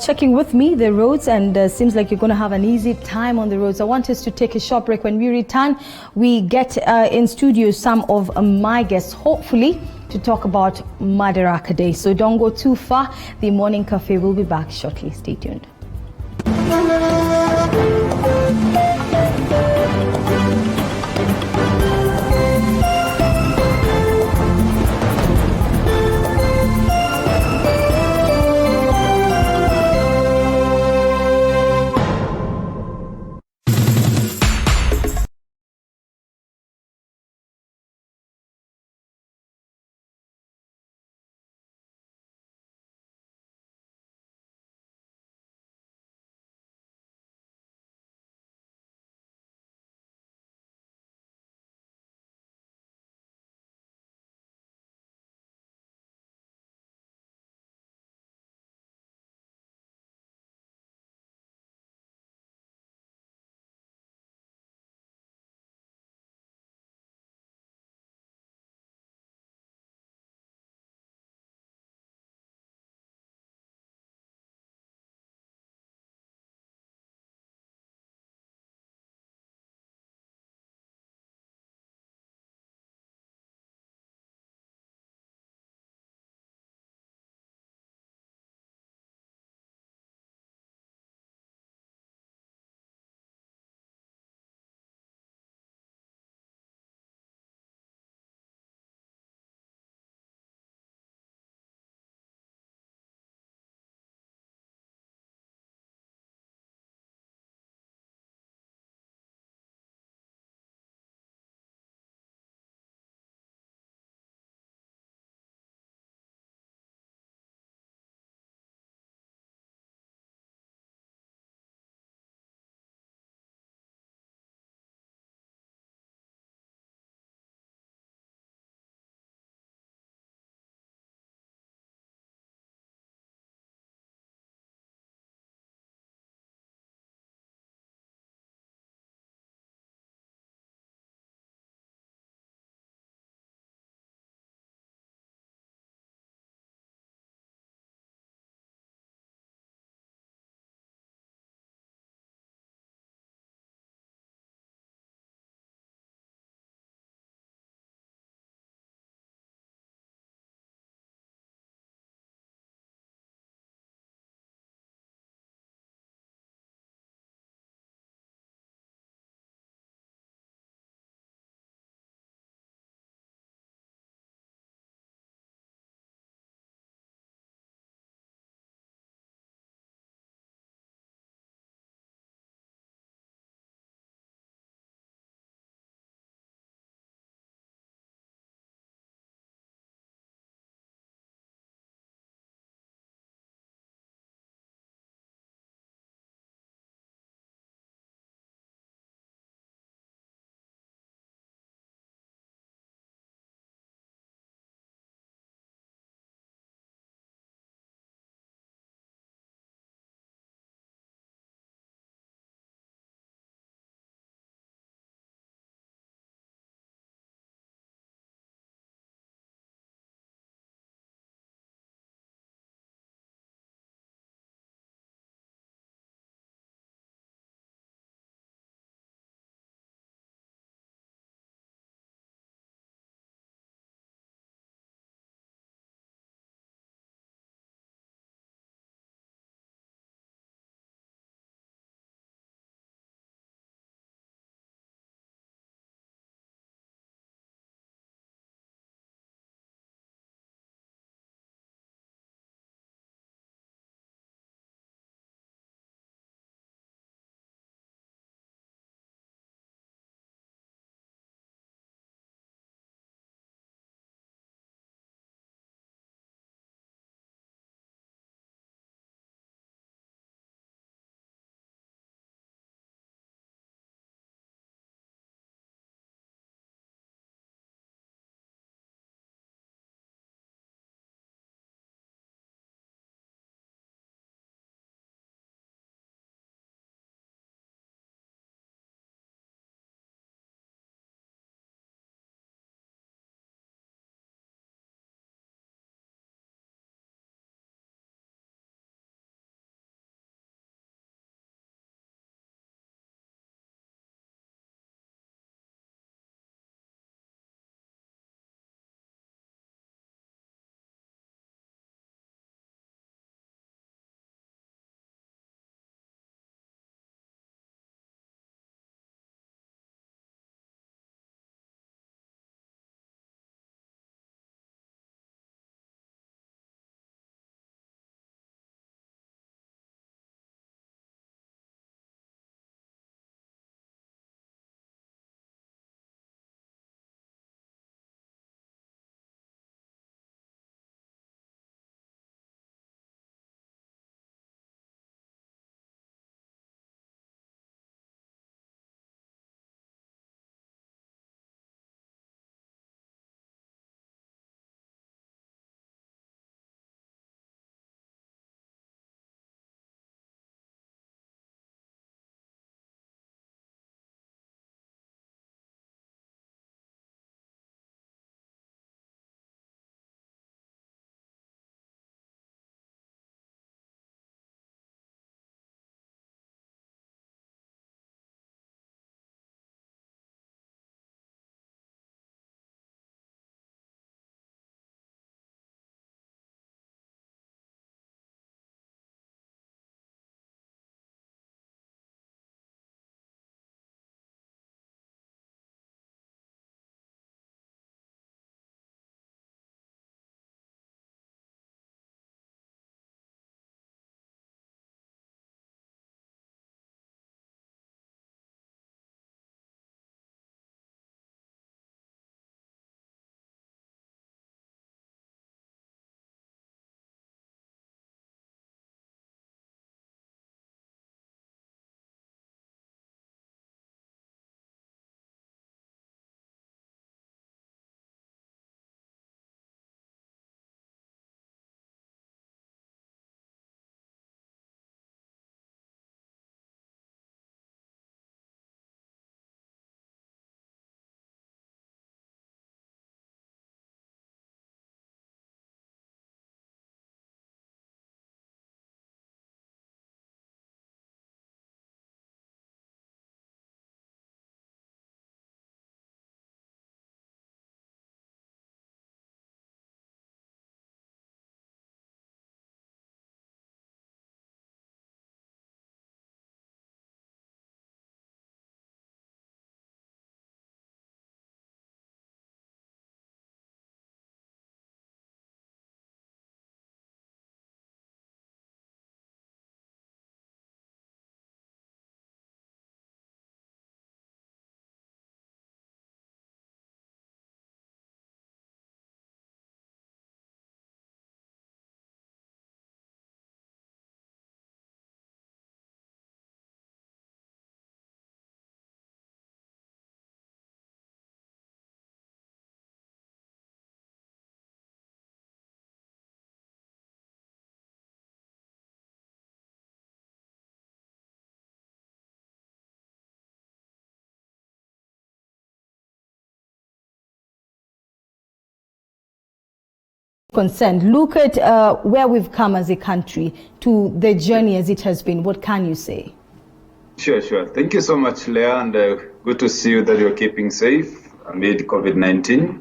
checking with me the roads, and seems like you're going to have an easy time on the roads. I want us to take a short break. When we return, we get in studio some of my guests, hopefully to talk about Madaraka Day. So don't go too far. The Morning Cafe will be back shortly. Stay tuned. concerned, look at where we've come as a country to the journey as it has been. What can you say? Sure. Thank you so much, Leah, and good to see you that you're keeping safe amid COVID-19.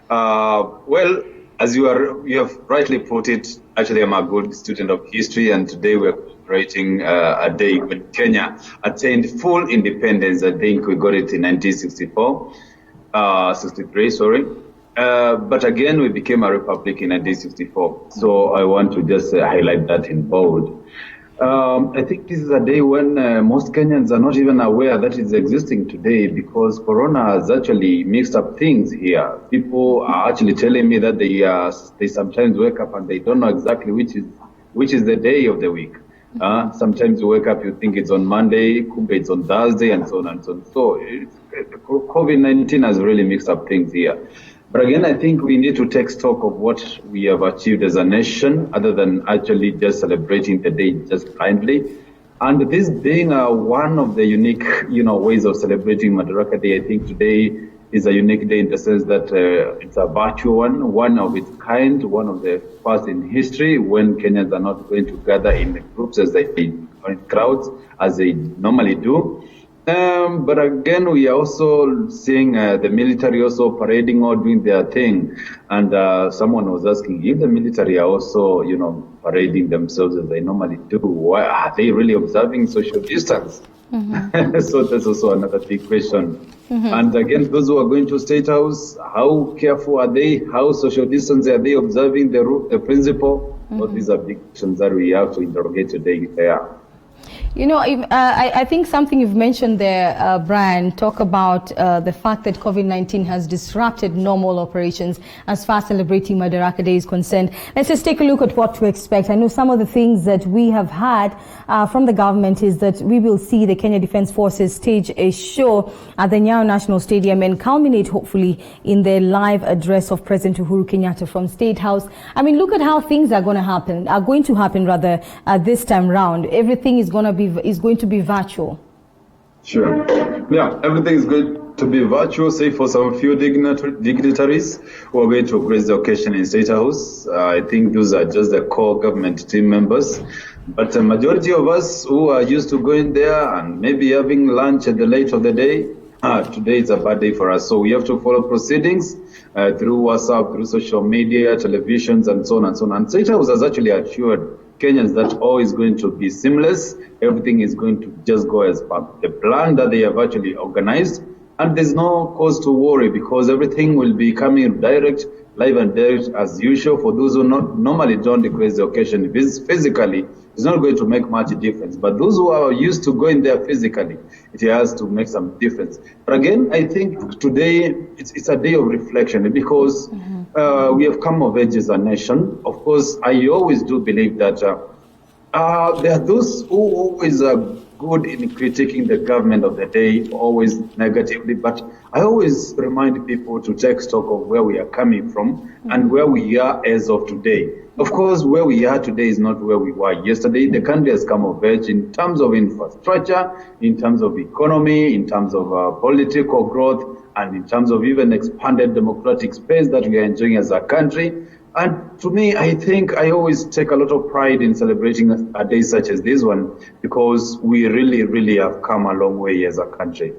Well, as you have rightly put it, actually I'm a good student of history, and today we're celebrating a day when Kenya attained full independence. I think we got it in 1963, sorry. But again, we became a republic in 1964. So I want to just highlight that in bold. I think this is a day when most Kenyans are not even aware that it's existing today, because Corona has actually mixed up things here. People are actually telling me that they sometimes wake up and they don't know exactly which is the day of the week. Sometimes you wake up, you think it's on Monday, kumbe it's on Thursday, and so on and so on. So COVID-19 has really mixed up things here. But again, I think we need to take stock of what we have achieved as a nation, other than actually just celebrating the day just blindly. And this being one of the unique, ways of celebrating Madaraka Day, I think today is a unique day in the sense that it's a virtual one of its kind, one of the first in history, when Kenyans are not going to gather in groups or in crowds as they normally do. But again, we are also seeing the military also parading or doing their thing. And someone was asking if the military are also, parading themselves as they normally do. Why are they really observing social distance? Mm-hmm. So that's also another big question. Mm-hmm. And again, those who are going to State House, how careful are they? How social distance are they observing the principle? Mm-hmm. Well, these are big questions that we have to interrogate today there. I think something you've mentioned there, Brian, talk about the fact that COVID-19 has disrupted normal operations as far as celebrating Madaraka Day is concerned. Let's just take a look at what to expect. I know some of the things that we have had from the government is that we will see the Kenya Defence Forces stage a show at the Nyayo National Stadium and culminate hopefully in the live address of President Uhuru Kenyatta from State House. I mean, look at how things are going to happen this time round. Everything is going to be virtual. Sure. Yeah, everything is going to be virtual, save for some few dignitaries who are going to grace the occasion in State House. I think those are just the core government team members. But the majority of us who are used to going there and maybe having lunch at the late of the day, today is a bad day for us. So we have to follow proceedings through WhatsApp, through social media, televisions, and so on and so on. And State House has actually assured Kenyans that all is going to be seamless. Everything is going to just go as per the plan that they have actually organized. And there's no cause to worry because everything will be coming live and direct as usual. For those who normally don't grace the occasion physically, it's not going to make much difference. But those who are used to going there physically, it has to make some difference. But again, I think today it's a day of reflection because we have come of age as a nation. Of course, I always do believe that there are those who always are good in critiquing the government of the day, always negatively. But I always remind people to take stock of where we are coming from and where we are as of today. Of course, where we are today is not where we were yesterday. The country has come of age in terms of infrastructure, in terms of economy, in terms of political growth, and in terms of even expanded democratic space that we are enjoying as a country. And to me, I think I always take a lot of pride in celebrating a day such as this one because we really, really have come a long way as a country.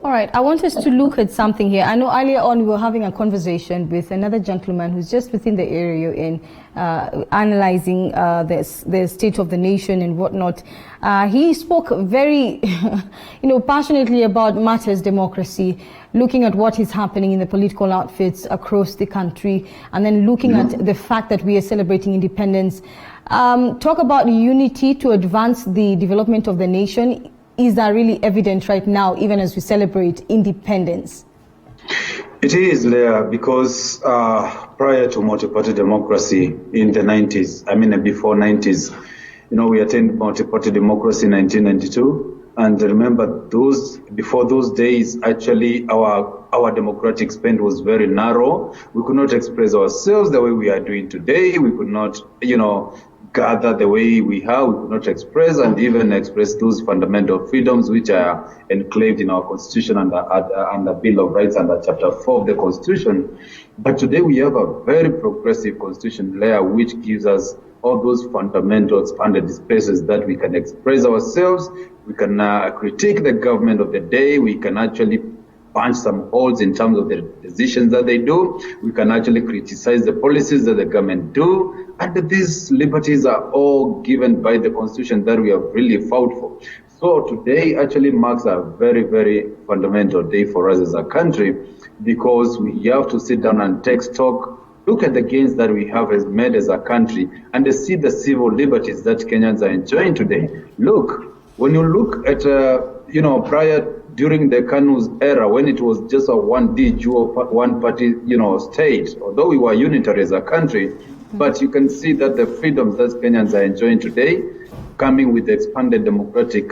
All right, I want us to look at something here. I know earlier on we were having a conversation with another gentleman who's just within the area you're in, analyzing the state of the nation and whatnot. He spoke very, passionately about matters democracy, looking at what is happening in the political outfits across the country, and then looking at the fact that we are celebrating independence. Talk about unity to advance the development of the nation. Is that really evident right now, even as we celebrate independence? It is there because prior to multi-party democracy in the 90s, before 90s, we attained multi-party democracy in 1992. And remember, before those days, actually, our democratic space was very narrow. We could not express ourselves the way we are doing today. We could not, gather the way we have, we could not express and even express those fundamental freedoms which are enclaved in our Constitution under Bill of Rights under Chapter 4 of the Constitution. But today we have a very progressive Constitution layer which gives us all those fundamental expanded spaces that we can express ourselves, we can critique the government of the day, we can actually punch some holes in terms of the decisions that they do, we can actually criticize the policies that the government do, and these liberties are all given by the Constitution that we have really fought for. So today actually marks a very, very fundamental day for us as a country, because we have to sit down and take stock, look at the gains that we have made as a country, and see the civil liberties that Kenyans are enjoying today. Look, when you look at, prior during the KANU's era, when it was just a one-party, state, although we were unitary as a country, but you can see that the freedoms that Kenyans are enjoying today, coming with expanded democratic,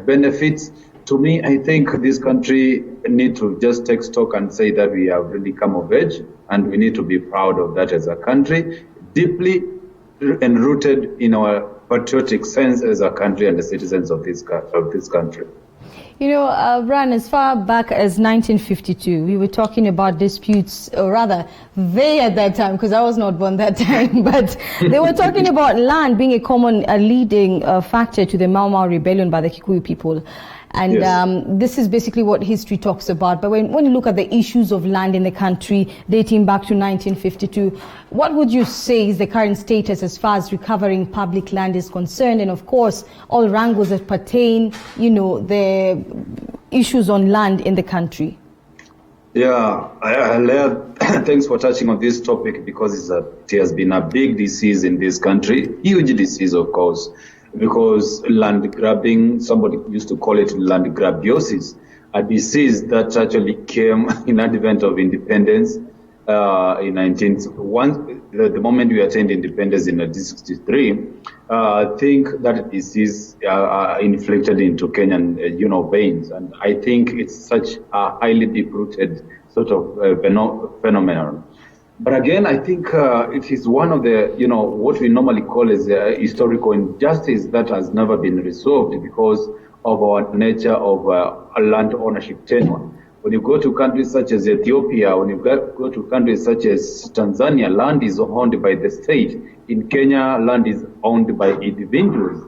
benefits. To me, I think this country need to just take stock and say that we have really come of age, and we need to be proud of that as a country, deeply enrooted in our patriotic sense as a country and the citizens of this country. Brian, as far back as 1952, we were talking about disputes, or rather, they at that time, because I was not born that time, but they were talking about land being a leading factor to the Mau Mau rebellion by the Kikuyu people. And yes. This is basically what history talks about. But when you look at the issues of land in the country dating back to 1952, what would you say is the current status as far as recovering public land is concerned? And of course, all wrangles that pertain, the issues on land in the country. Yeah, thanks for touching on this topic, because it has been a big disease in this country, huge disease, of course. Because land grabbing, somebody used to call it land grabiosis, a disease that actually came in advent of independence in the moment we attained independence in 1963. I think that disease inflicted into Kenyan, veins, and I think it's such a highly deep-rooted sort of phenomenon. But again, I think it is one of the, what we normally call as historical injustice that has never been resolved because of our nature of land ownership tenure. When you go to countries such as Ethiopia, when you go to countries such as Tanzania, land is owned by the state. In Kenya, land is owned by individuals.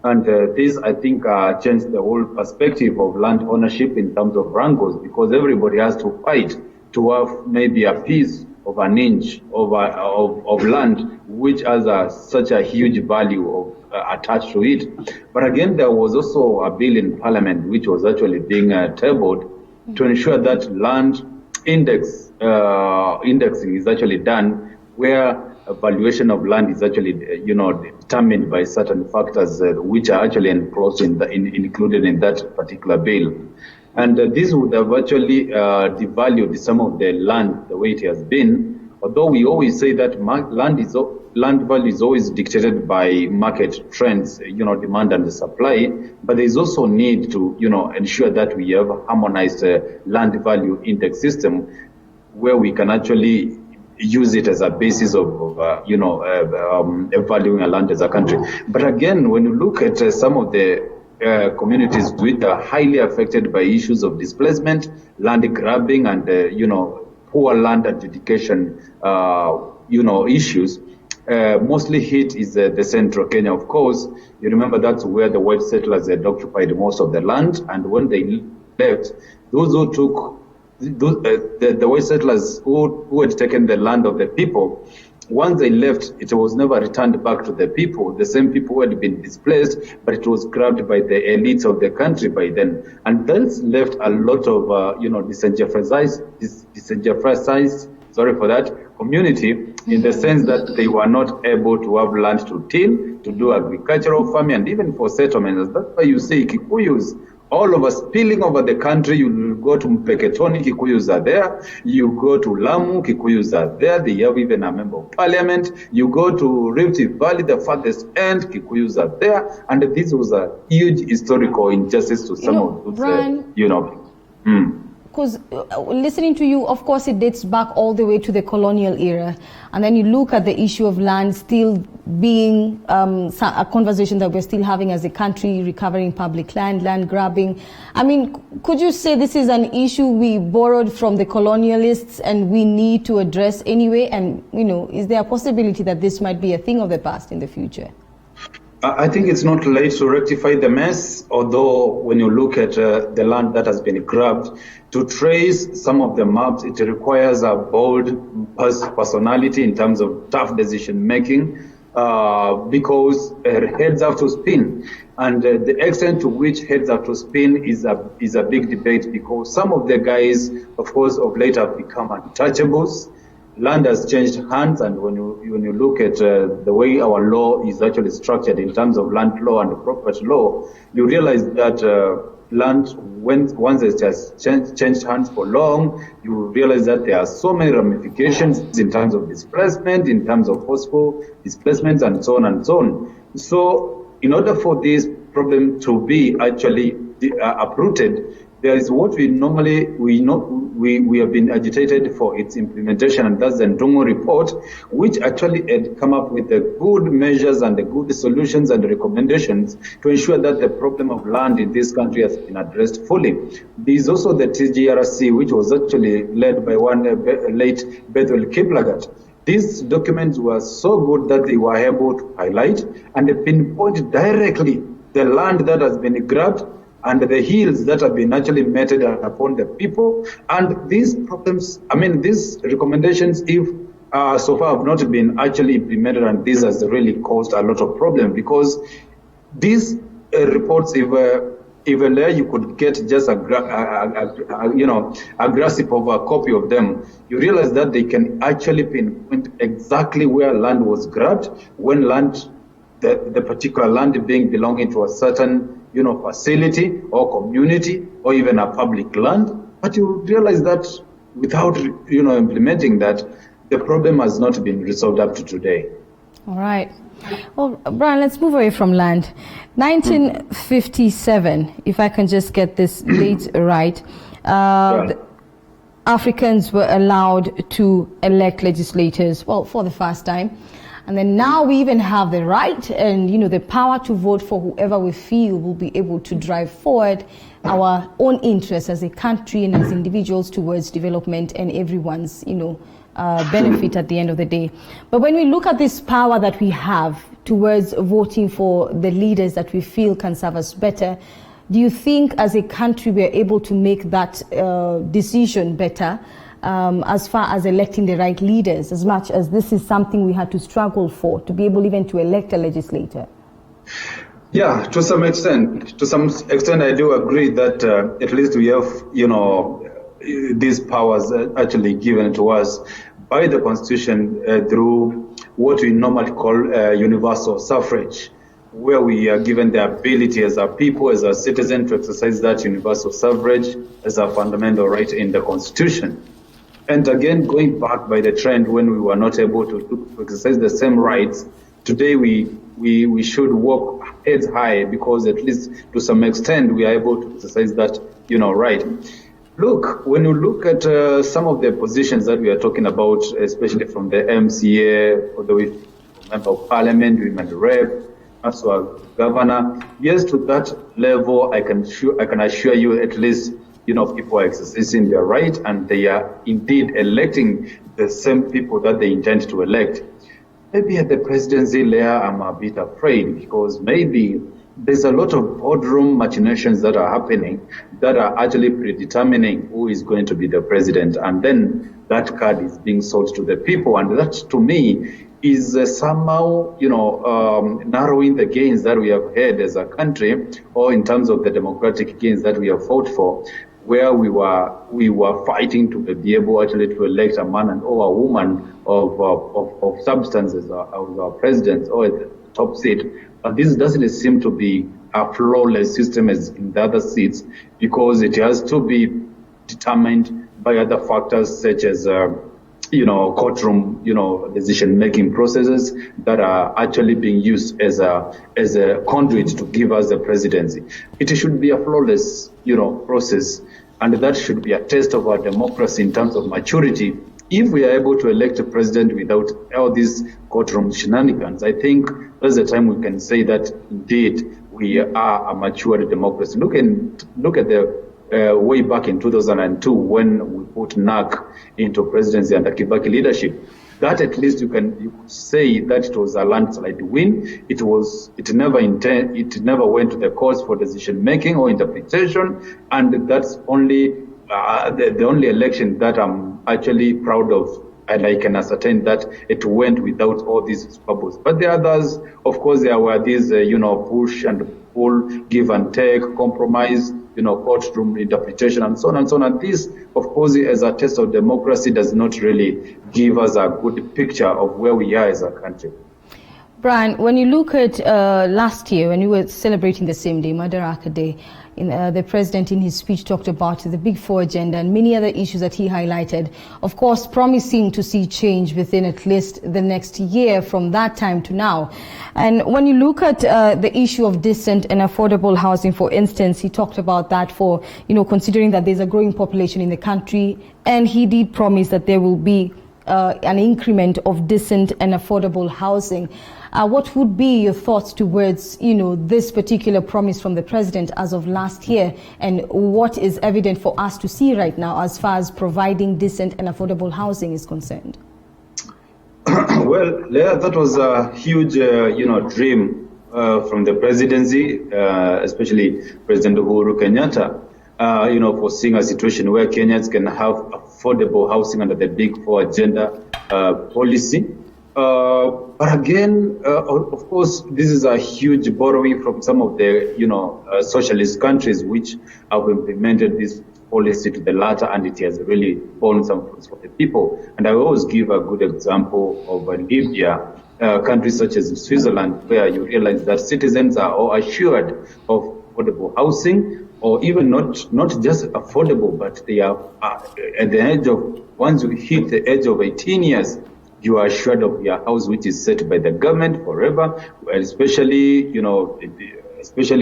And this, I think, changed the whole perspective of land ownership in terms of wrangles, because everybody has to fight to have maybe a piece of an inch of land, which has such a huge value attached to it. But again, there was also a bill in Parliament which was actually being tabled to ensure that land indexing is actually done, where a valuation of land is actually, determined by certain factors which are actually included in that particular bill. And this would have actually devalued some of the land the way it has been. Although we always say that land value is always dictated by market trends, demand and supply. But there is also need to, ensure that we have a harmonized land value index system where we can actually use it as a basis of valuing a land as a country. But again, when you look at some of the communities which are highly affected by issues of displacement, land grabbing, and poor land adjudication, issues. Mostly hit is the central Kenya, of course. You remember that's where the white settlers had occupied most of the land, and when they left, those who took the white settlers who had taken the land of the people, once they left, it was never returned back to the people, the same people who had been displaced, but it was grabbed by the elites of the country by then. And that's left a lot of, disenfranchised, community, in the sense that they were not able to have land to till, to do agricultural farming, and even for settlements. That's why you see Kikuyus all over spilling over the country. You go to Mpeketoni, Kikuyus are there. You go to Lamu, Kikuyus are there. They have even a member of parliament. You go to Rift Valley, the farthest end, Kikuyus are there. And this was a huge historical injustice to some of those, because listening to you, of course, it dates back all the way to the colonial era. And then you look at the issue of land still being a conversation that we're still having as a country, recovering public land grabbing. I mean, could you say this is an issue we borrowed from the colonialists and we need to address anyway? And, is there a possibility that this might be a thing of the past in the future? I think it's not late to rectify the mess, although when you look at the land that has been grabbed, to trace some of the maps, it requires a bold personality in terms of tough decision making, because heads have to spin. And the extent to which heads have to spin is a big debate, because some of the guys, of course, of late have become untouchables. Land has changed hands, and when you look at the way our law is actually structured in terms of land law and property law, you realize that land, once it has changed hands for long, you realize that there are so many ramifications in terms of displacement, in terms of forceful displacement, and so on and so on. So, in order for this problem to be actually uprooted, there is what we have been agitated for its implementation, and that's the Ndungu report, which actually had come up with the good measures and the good solutions and recommendations to ensure that the problem of land in this country has been addressed fully. There is also the TGRC, which was actually led by one late Bethel Kiplagat. These documents were so good that they were able to highlight and pinpoint directly the land that has been grabbed and the hills that have been actually meted upon the people. And these problems, these recommendations, if so far have not been actually implemented, and this has really caused a lot of problem, because these reports, if you could get just a grasp of a copy of them, you realize that they can actually pinpoint exactly where land was grabbed, when the particular land being belonging to a certain facility or community or even a public land. But you realize that without implementing that, the problem has not been resolved up to today. All right. Well, Brian, let's move away from land. 1957, if I can just get this date right, Africans were allowed to elect legislators, for the first time. And then now we even have the right and, the power to vote for whoever we feel will be able to drive forward our own interests as a country and as individuals towards development and everyone's, benefit at the end of the day. But when we look at this power that we have towards voting for the leaders that we feel can serve us better, do you think as a country we are able to make that decision better? As far as electing the right leaders, as much as this is something we had to struggle for, to be able even to elect a legislator? Yeah, to some extent. To some extent, I do agree that at least we have, these powers actually given to us by the Constitution through what we normally call universal suffrage, where we are given the ability as a people, as a citizen, to exercise that universal suffrage as a fundamental right in the Constitution. And again, going back by the trend when we were not able to exercise the same rights, today we should walk heads high, because at least to some extent we are able to exercise that, right. Look, when you look at some of the positions that we are talking about, especially from the MCA, or the member of parliament, women rep, also a governor, yes, to that level, I can assure you at least, people are exercising their right, and they are indeed electing the same people that they intend to elect. Maybe at the presidency layer, I'm a bit afraid, because maybe there's a lot of boardroom machinations that are happening that are actually predetermining who is going to be the president, and then that card is being sold to the people, and that, to me, is somehow, narrowing the gains that we have had as a country, or in terms of the democratic gains that we have fought for, where we were fighting to be able actually to elect a man or a woman of substance as our president or at the top seat. But this doesn't seem to be a flawless system as in the other seats, because it has to be determined by other factors such as courtroom, decision-making processes that are actually being used as a conduit to give us the presidency. It should be a flawless, process. And that should be a test of our democracy in terms of maturity. If we are able to elect a president without all these courtroom shenanigans, I think that's the time we can say that indeed we are a mature democracy. Look at the way back in 2002 when we put NAC into presidency under Kibaki leadership. That at least you could say that it was a landslide win. It never went to the courts for decision making or interpretation, and that's only the only election that I'm actually proud of, and I can ascertain that it went without all these troubles. But the others, of course, there were these push and pull, give and take, compromise, courtroom interpretation, and so on and so on. And this, of course, as a test of democracy, does not really give us a good picture of where we are as a country. Brian, when you look at last year, when you were celebrating the same day, Madaraka Day, the president in his speech talked about the Big Four agenda and many other issues that he highlighted, of course, promising to see change within at least the next year from that time to now. And when you look at the issue of decent and affordable housing, for instance, he talked about that for, considering that there's a growing population in the country, and he did promise that there will be an increment of decent and affordable housing. What would be your thoughts towards, this particular promise from the president as of last year, and what is evident for us to see right now as far as providing decent and affordable housing is concerned? Well, that was a huge, dream from the presidency, especially President Uhuru Kenyatta, foreseeing a situation where Kenyans can have affordable housing under the Big Four agenda policy. But again, of course, this is a huge borrowing from some of the, socialist countries which have implemented this policy to the latter, and it has really borne some fruits for the people. And I always give a good example of Libya, countries such as Switzerland, where you realize that citizens are all assured of affordable housing, or even not just affordable, but they are at the age of, once you hit the age of 18 years, you are assured of your house, which is set by the government forever, especially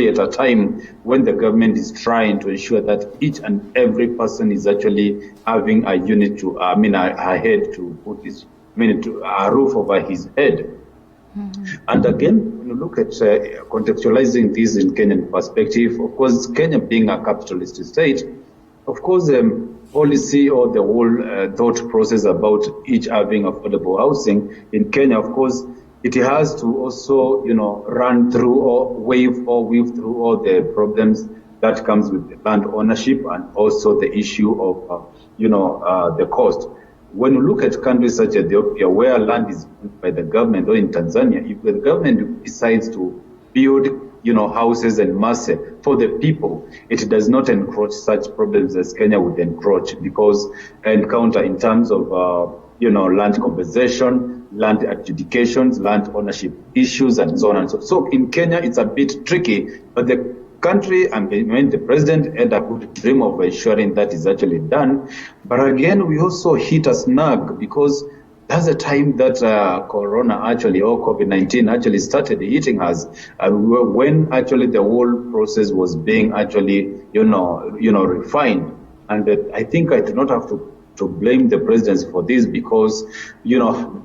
at a time when the government is trying to ensure that each and every person is actually having a unit a head to put his, a roof over his head. Mm-hmm. And again, when you look at contextualizing this in Kenyan perspective, of course, Kenya being a capitalist state, of course, policy or the whole thought process about each having affordable housing in Kenya, of course, it has to also, run through or weave through all the problems that comes with land ownership, and also the issue of, the cost. When you look at countries such as Ethiopia, where land is owned by the government, or in Tanzania, if the government decides to build, houses and masse for the people, it does not encroach such problems as Kenya would encounter in terms of, land compensation, land adjudications, land ownership issues, and so on and so on. So in Kenya, it's a bit tricky, but the country, and when the president had a good dream of ensuring that is actually done. But again, we also hit a snag, because that's the time that Corona actually, or COVID-19 actually started hitting us, when actually the whole process was being actually, refined. And I think I do not have to blame the presidency for this, because,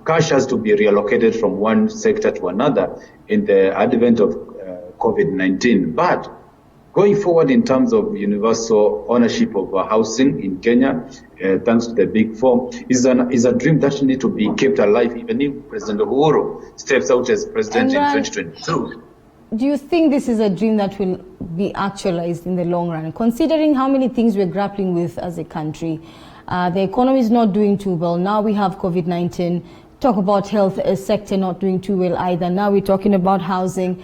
cash has to be reallocated from one sector to another in the advent of COVID-19. But going forward in terms of universal ownership of housing in Kenya, thanks to the Big Four, is a dream that needs to be kept alive, even if President Uhuru steps out as president in 2022. Do you think this is a dream that will be actualized in the long run, considering how many things we're grappling with as a country? The economy is not doing too well. Now we have COVID-19. Talk about health sector not doing too well either. Now we're talking about housing.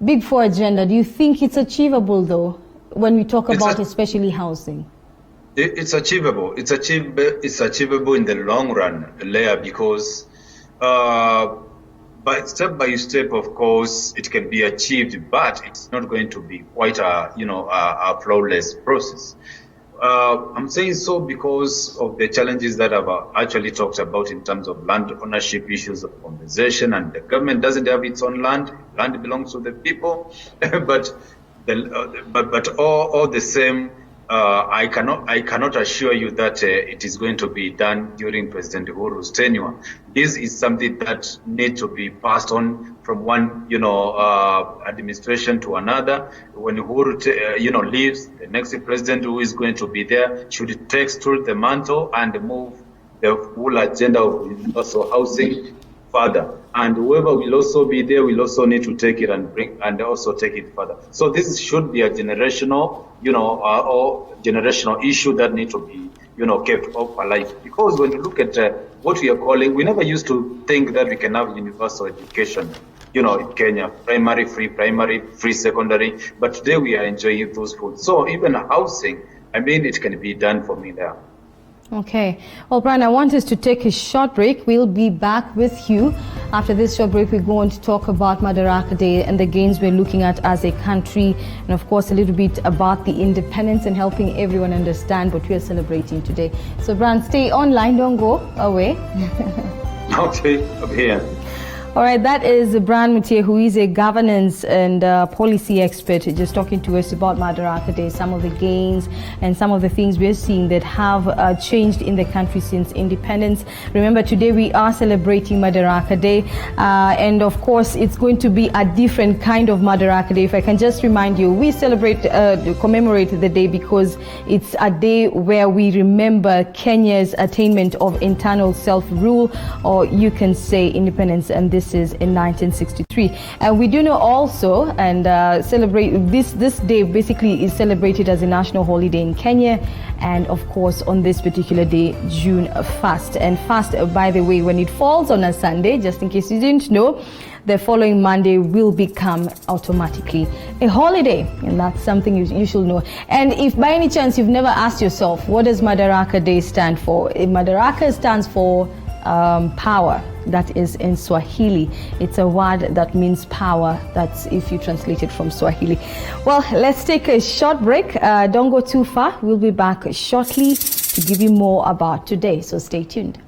Big Four agenda, do you think it's achievable, though, when we talk about especially housing? It's achievable. It's achievable in the long run, Leah, because by step, of course, it can be achieved, but it's not going to be quite a flawless process. I'm saying so because of the challenges that I've actually talked about in terms of land ownership issues of compensation, and the government doesn't have its own land. Land belongs to the people, but all the same, I cannot assure you that it is going to be done during President Uhuru's tenure. This is something that needs to be passed on from one, administration to another. When Uhuru, leaves, the next president who is going to be there should take through the mantle and move the whole agenda of universal housing further. And whoever will also be there will also need to take it and also take it further. So this should be a generational, or generational issue that need to be, kept up alive. Because when you look at what we are calling, we never used to think that we can have universal education, in Kenya, primary, free secondary. But today we are enjoying those foods. So even housing, it can be done for me there. Okay. Well, Brian, I want us to take a short break. We'll be back with you. After this short break, we're going to talk about Madaraka Day and the gains we're looking at as a country. And of course, a little bit about the independence and helping everyone understand what we are celebrating today. So, Brian, stay online. Don't go away. Okay, I'm here. All right, that is Brian Mutie, who is a governance and policy expert, just talking to us about Madaraka Day, some of the gains and some of the things we're seeing that have changed in the country since independence. Remember, today we are celebrating Madaraka Day, and of course, it's going to be a different kind of Madaraka Day. If I can just remind you, we commemorate the day because it's a day where we remember Kenya's attainment of internal self-rule, or you can say independence, and this is in 1963. And we do know also, and celebrate this day basically is celebrated as a national holiday in Kenya, and of course on this particular day, June 1st. And fast, by the way, when it falls on a Sunday, just in case you didn't know, the following Monday will become automatically a holiday, and that's something you should know. And if by any chance you've never asked yourself, what does Madaraka Day stand for? Madaraka stands for power. That is in Swahili. It's a word that means power. That's if you translate it from Swahili. Well, let's take a short break. Don't go too far. We'll be back shortly to give you more about today. So stay tuned.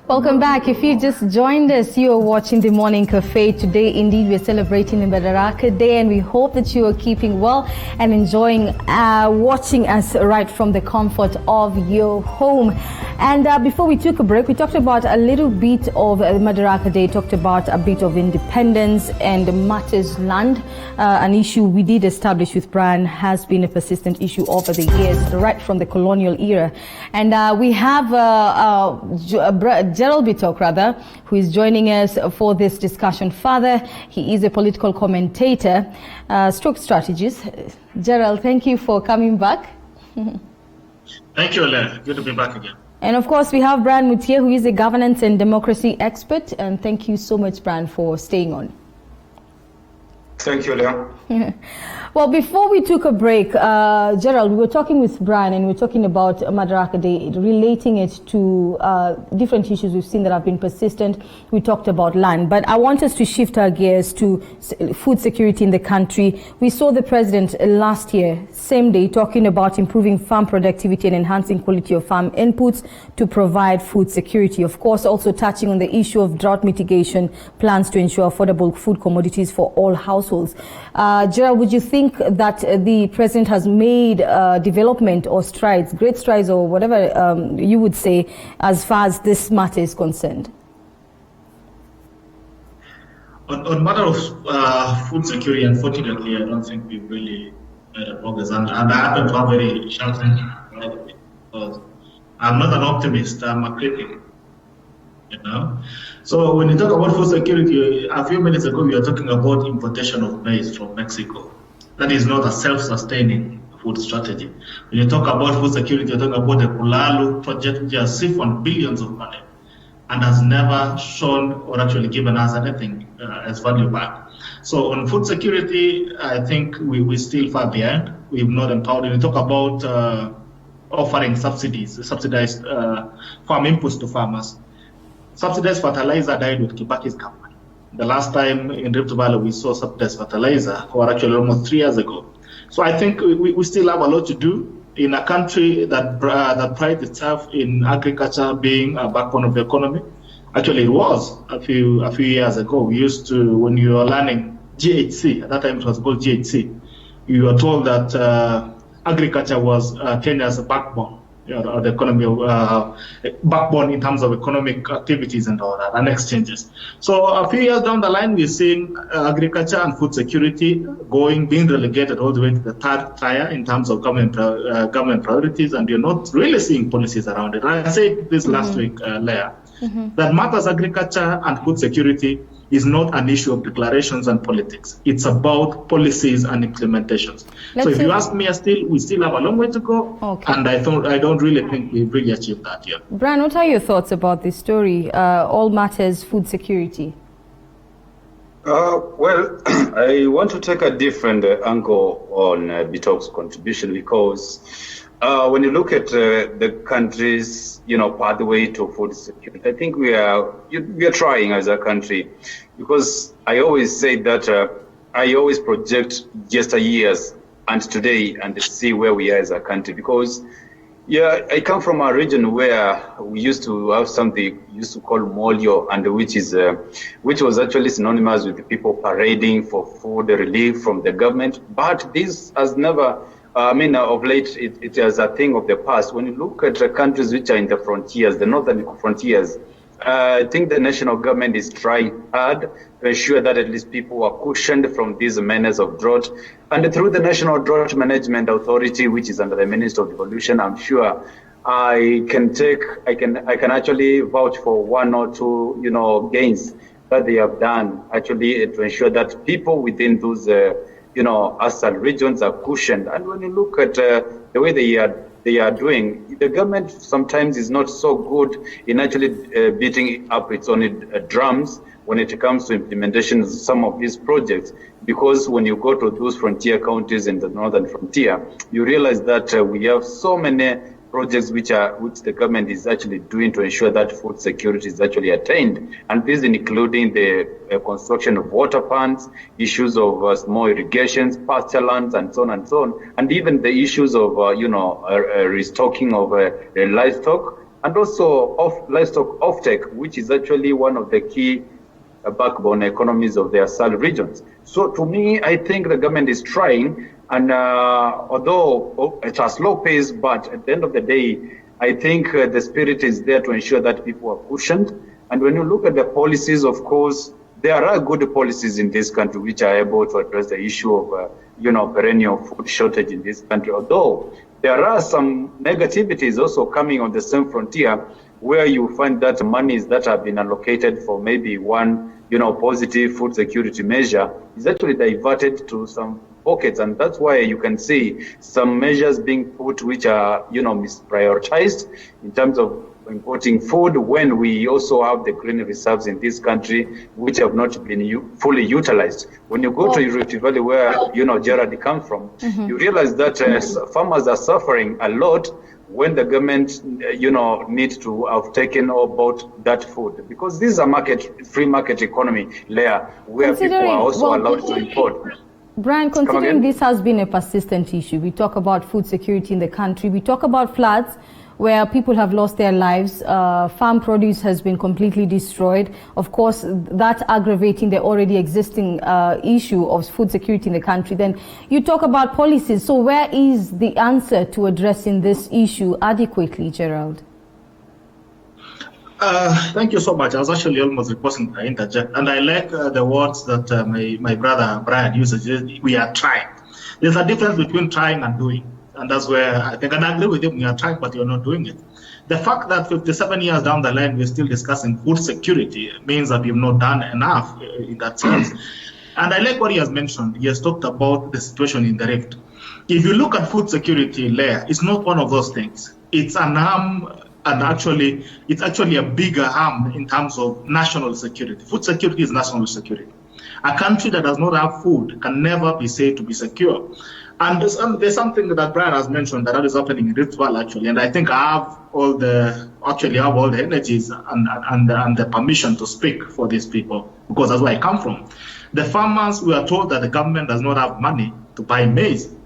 Welcome back. If you just joined us, you are watching The Morning Cafe. Today, indeed, we are celebrating the Madaraka Day, and we hope that you are keeping well and enjoying watching us right from the comfort of your home. And before we took a break, we talked about a little bit of Madaraka Day, talked about a bit of independence and matters land, an issue we did establish with Brian has been a persistent issue over the years, right from the colonial era. And we have Gerald Bitok, who is joining us for this discussion further. He is a political commentator, stroke strategist. Gerald, thank you for coming back. Thank you, Ellen. Good to be back again. And of course, we have Brian Mutier, who is a governance and democracy expert. And thank you so much, Brian, for staying on. Thank you, Leah. Well, before we took a break, Gerald, we were talking with Brian and we were talking about Madaraka Day, relating it to different issues we've seen that have been persistent. We talked about land, but I want us to shift our gears to food security in the country. We saw the president last year, same day, talking about improving farm productivity and enhancing quality of farm inputs to provide food security. Of course, also touching on the issue of drought mitigation plans to ensure affordable food commodities for all households. Gerald, would you think that the president has made development or strides, great strides or whatever you would say, as far as this matter is concerned? On matter of food security, unfortunately, I don't think we've really made a progress. And I happen to have very sharp thinking, right? Because I'm not an optimist, I'm a critic. You know? So when you talk about food security, a few minutes ago we were talking about importation of maize from Mexico. That is not a self-sustaining food strategy. When you talk about food security, you're talking about the Kulalu project, which has siphoned billions of money and has never shown or actually given us anything as value back. So on food security, I think we're still far behind. We've not empowered. When you talk about offering subsidized farm inputs to farmers, subsidized fertilizer died with Kibaki's government. The last time in Rift Valley we saw subsidized fertilizer, or actually almost 3 years ago. So I think we still have a lot to do in a country that prides itself in agriculture being a backbone of the economy. Actually, it was a few years ago. We used to, when you were learning GHC, at that time it was called GHC, you were told that agriculture was Kenya's backbone. The economy, backbone in terms of economic activities and all that, and exchanges. So a few years down the line, we're seeing agriculture and food security being relegated all the way to the third tier in terms of government priorities, and you're not really seeing policies around it. I said this last week, Leah, that matters agriculture and food security is not an issue of declarations and politics. It's about policies and implementations. So if you ask me, we still have a long way to go, and I don't really think we've really achieved that yet. Brian, what are your thoughts about this story? All matters food security. Well, I want to take a different angle on Bitok's contribution, because when you look at the country's pathway to food security, I think we are trying as a country, because I always say that I always project yesteryears and today and see where we are as a country, because I come from a region where we used to have something we used to call molio, and which was actually synonymous with the people parading for food relief from the government. But this has never, of late, it is a thing of the past. When you look at the countries which are in the frontiers, the northern frontiers, I think the national government is trying hard to ensure that at least people are cushioned from these menace of drought. And through the National Drought Management Authority, which is under the Ministry of Devolution, I'm sure I can actually vouch for one or two, gains that they have done actually to ensure that people within those, ASAL regions are cushioned. And when you look at the way they are doing, the government sometimes is not so good in actually beating up its own drums when it comes to implementation of some of these projects, because when you go to those frontier counties in the northern frontier, you realize that we have so many projects which the government is actually doing to ensure that food security is actually attained, and this including the construction of water plants, issues of small irrigations, pasture lands, and so on and so on, and even the issues of restocking of livestock and also livestock offtake, which is actually one of the key backbone economies of the ASAL regions. So to me, I think the government is trying, and although it's a slow pace, but at the end of the day, I think the spirit is there to ensure that people are cushioned. And when you look at the policies, of course, there are good policies in this country which are able to address the issue of, perennial food shortage in this country. Although there are some negativities also coming on the same frontier, where you find that monies that have been allocated for maybe one, positive food security measure is actually diverted to some pockets, and that's why you can see some measures being put which are, misprioritized in terms of importing food, when we also have the green reserves in this country which have not been fully utilized. When you go to Rift Valley, where Gerard comes from, you realize that farmers are suffering a lot when the government need to have taken or bought that food, because this is a free market economy layer where people are also allowed to import. Brian, considering this has been a persistent issue, we talk about food security in the country, we talk about floods where people have lost their lives, farm produce has been completely destroyed. Of course, that's aggravating the already existing issue of food security in the country. Then you talk about policies. So where is the answer to addressing this issue adequately, Gerald? Thank you so much. I was actually almost requesting to interject, and I like the words that my brother Brian uses. We are trying. There's a difference between trying and doing, and that's where I think, and I agree with him, we are trying, but you're not doing it. The fact that 57 years down the line, we're still discussing food security means that we've not done enough in that sense. And I like what he has mentioned. He has talked about the situation in the Rift. If you look at food security layer, it's not one of those things. It's an arm. And actually, it's actually a bigger harm in terms of national security. Food security is national security. A country that does not have food can never be said to be secure. And there's something that Brian has mentioned that is happening in Rift Valley, actually. And I think I have all the energies and the permission to speak for these people, because that's where I come from. The farmers, we are told that the government does not have money to buy maize.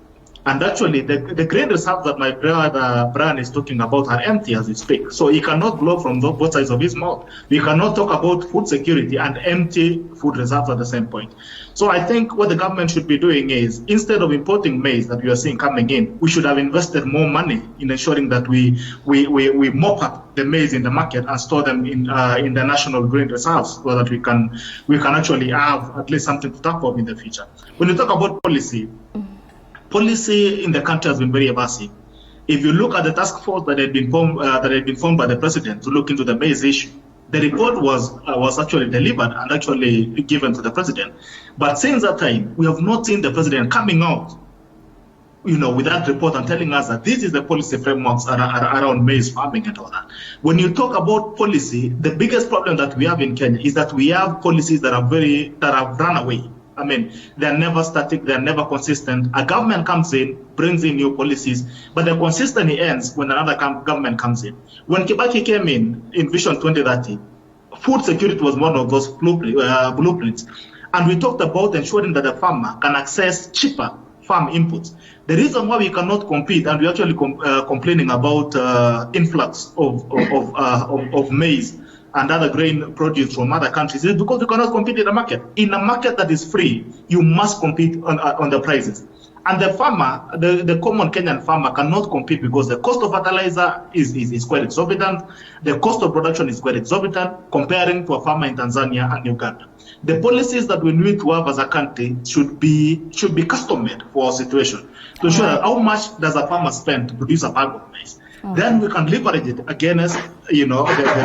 And actually, the grain reserves that my brother Brian is talking about are empty as we speak. So he cannot blow from both sides of his mouth. We cannot talk about food security and empty food reserves at the same point. So I think what the government should be doing is, instead of importing maize that we are seeing coming in, we should have invested more money in ensuring that we mop up the maize in the market and store them in the national grain reserves, so that we can actually have at least something to tap of in the future. When you talk about policy in the country has been very evasive. If you look at the task force that had been formed by the president to look into the maize issue, the report was actually delivered and actually given to the president. But since that time, we have not seen the president coming out, with that report and telling us that this is the policy frameworks around maize farming and all that. When you talk about policy, the biggest problem that we have in Kenya is that we have policies that have run away. I mean, they're never static, they're never consistent. A government comes in, brings in new policies, but the consistency ends when another government comes in. When Kibaki came in Vision 2030, food security was one of those blueprints. And we talked about ensuring that the farmer can access cheaper farm inputs. The reason why we cannot compete, and we're actually complaining about influx of maize and other grain produce from other countries, is because you cannot compete in the market. In a market that is free, you must compete on the prices. And the farmer, the common Kenyan farmer, cannot compete because the cost of fertilizer is quite exorbitant. The cost of production is quite exorbitant comparing to a farmer in Tanzania and Uganda. The policies that we need to have as a country should be custom-made for our situation to ensure that how much does a farmer spend to produce a bag of maize. Then we can leverage it against, the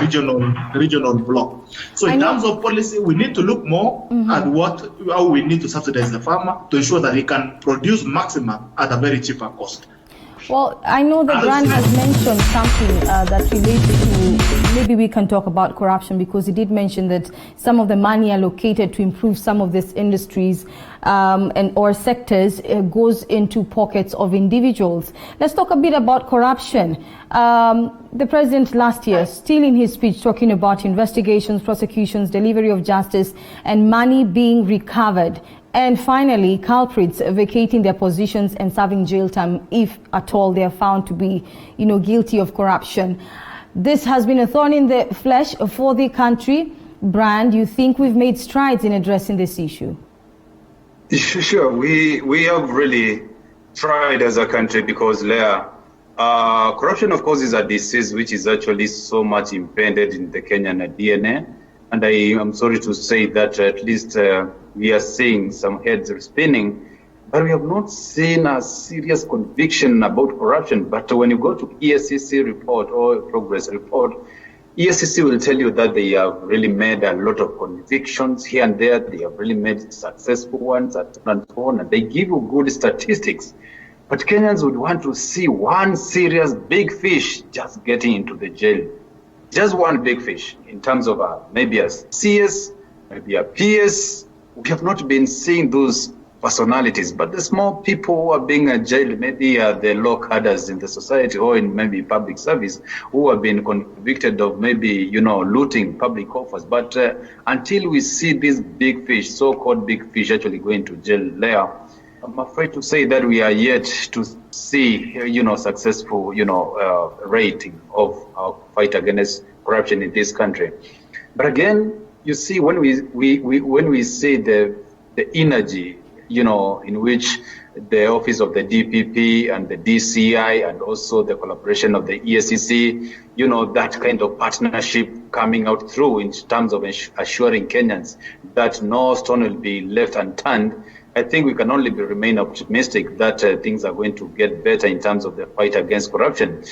regional bloc. So in terms of policy, we need to look more at how we need to subsidize the farmer to ensure that he can produce maximum at a very cheaper cost. Well, I know that Brian has mentioned something that relates to, maybe we can talk about corruption, because he did mention that some of the money allocated to improve some of these industries or sectors goes into pockets of individuals. Let's talk a bit about corruption. The president last year, still in his speech, talking about investigations, prosecutions, delivery of justice, and money being recovered. And finally, culprits vacating their positions and serving jail time if at all they are found to be, guilty of corruption. This has been a thorn in the flesh for the country. Brand, do you think we've made strides in addressing this issue? Sure, we have really tried as a country because corruption, of course, is a disease which is actually so much embedded in the Kenyan DNA. And I am sorry to say that at least we are seeing some heads spinning, but we have not seen a serious conviction about corruption. But when you go to EACC report or progress report, EACC will tell you that they have really made a lot of convictions here and there. They have really made successful ones and so on, and they give you good statistics. But Kenyans would want to see one serious big fish just getting into the jail. Just one big fish in terms of maybe a CS, maybe a PS. We have not been seeing those personalities, but the small people who are being jailed, maybe the low cadres in the society or in maybe public service who have been convicted of maybe, looting public coffers. But until we see these big fish, so-called big fish actually going to jail there, I'm afraid to say that we are yet to see, successful, rating of our fight against corruption in this country. But again, you see, when we see the energy, in which the office of the DPP and the DCI and also the collaboration of the EACC, that kind of partnership coming out through in terms of assuring Kenyans that no stone will be left unturned, I think we can only remain optimistic that things are going to get better in terms of the fight against corruption.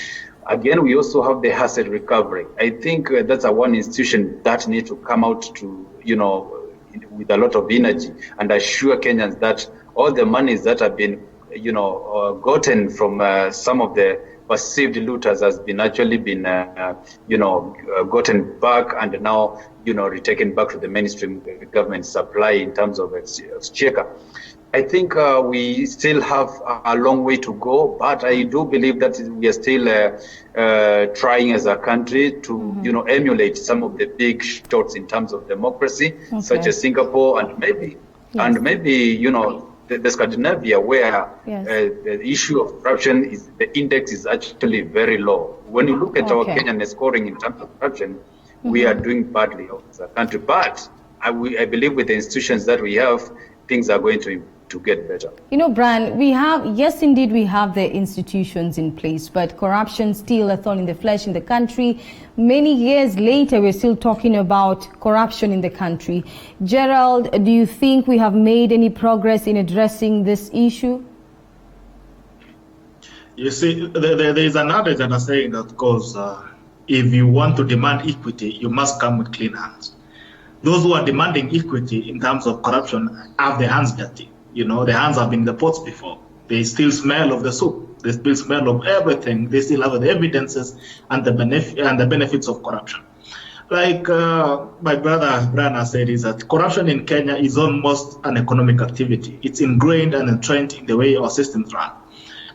Again, we also have the asset recovery. I think that's one institution that needs to come out to, with a lot of energy and assure Kenyans that all the monies that have been, gotten from some of the perceived looters has been actually been, gotten back and now, retaken back to the mainstream government supply in terms of exchequer. I think we still have a long way to go, but I do believe that we are still trying as a country to, emulate some of the big shots in terms of democracy, such as Singapore and maybe, the Scandinavia, where the issue of corruption the index is actually very low. When you look at our Kenyan scoring in terms of corruption, we are doing badly as a country. But I believe with the institutions that we have, things are going to get better. Brian, we have the institutions in place, but corruption still a thorn in the flesh in the country. Many years later, we're still talking about corruption in the country. Gerald, do you think we have made any progress in addressing this issue? You see, there is an adage that is saying that goes, if you want to demand equity, you must come with clean hands. Those who are demanding equity in terms of corruption have their hands dirty. Their hands have been in the pots before. They still smell of the soup. They still smell of everything. They still have the evidences and the benefits of corruption. Like my brother Brian has said, is that corruption in Kenya is almost an economic activity. It's ingrained and entrenched in the way our systems run.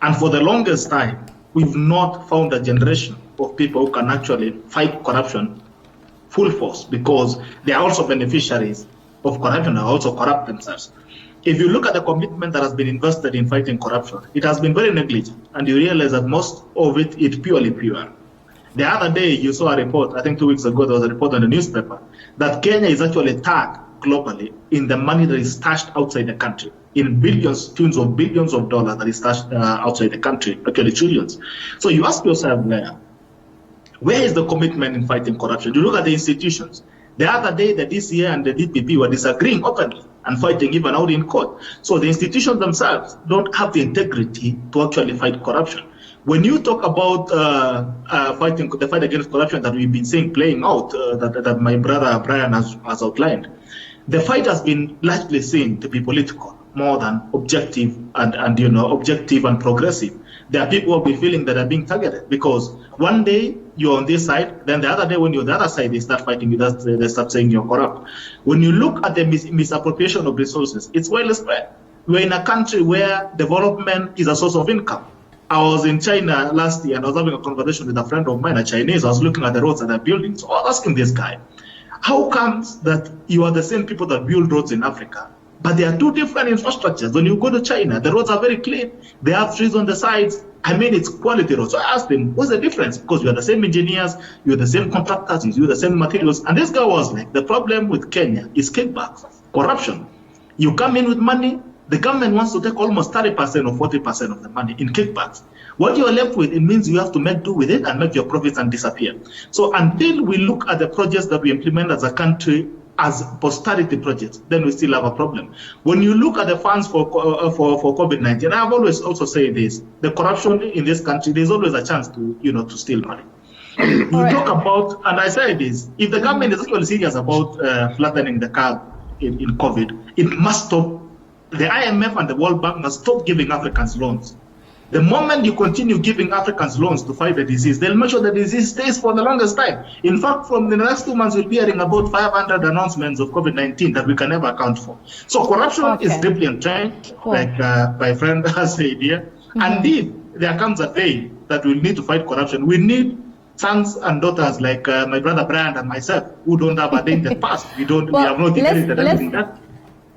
And for the longest time, we've not found a generation of people who can actually fight corruption full force, because they are also beneficiaries of corruption, are also corrupt themselves. If you look at the commitment that has been invested in fighting corruption, it has been very negligent, and you realize that most of it is purely pure. The other day, you saw a report, I think 2 weeks ago, there was a report on the newspaper, that Kenya is actually tagged globally in the money that is stashed outside the country, in billions, tunes of billions of dollars that is stashed outside the country, actually trillions. So you ask yourself, where is the commitment in fighting corruption? You look at the institutions. The other day, the DCA and the DPP were disagreeing openly and fighting even out in court. So the institutions themselves don't have the integrity to actually fight corruption. When you talk about the fight against corruption that we've been seeing playing out, that my brother Brian has outlined, the fight has been largely seen to be political more than objective and objective and progressive. There are people who will be feeling that they're being targeted because one day you're on this side, then the other day when you're on the other side, they start fighting you, they start saying you're corrupt. When you look at the misappropriation of resources, it's well spread. We're in a country where development is a source of income. I was in China last year and I was having a conversation with a friend of mine, a Chinese. I was looking at the roads that they're building. So I was asking this guy, how comes that you are the same people that build roads in Africa, but there are two different infrastructures? When you go to China, the roads are very clean. They have trees on the sides. I mean, it's quality road. So I asked him, what's the difference? Because you are the same engineers, you're the same contractors, you use the same materials. And this guy was like, the problem with Kenya is kickbacks, corruption. You come in with money, the government wants to take almost 30% or 40% of the money in kickbacks. What you are left with, it means you have to make do with it and make your profits and disappear. So until we look at the projects that we implement as a country as posterity projects, then we still have a problem. When you look at the funds for COVID-19, I've always also said this: the corruption in this country, there's always a chance to to steal money. You talk about, and I say this: if the government is actually serious about flattening the curve in COVID, it must stop. The IMF and the World Bank must stop giving Africans loans. The moment you continue giving Africans loans to fight the disease, they'll make sure the disease stays for the longest time. In fact, from the next 2 months, we'll be hearing about 500 announcements of COVID-19 that we can never account for. So corruption is deeply entrenched, like my friend has said here. And if there comes a day that we'll need to fight corruption, we need sons and daughters like my brother Brian and myself, who don't have a day in the past. We have not inherited anything that.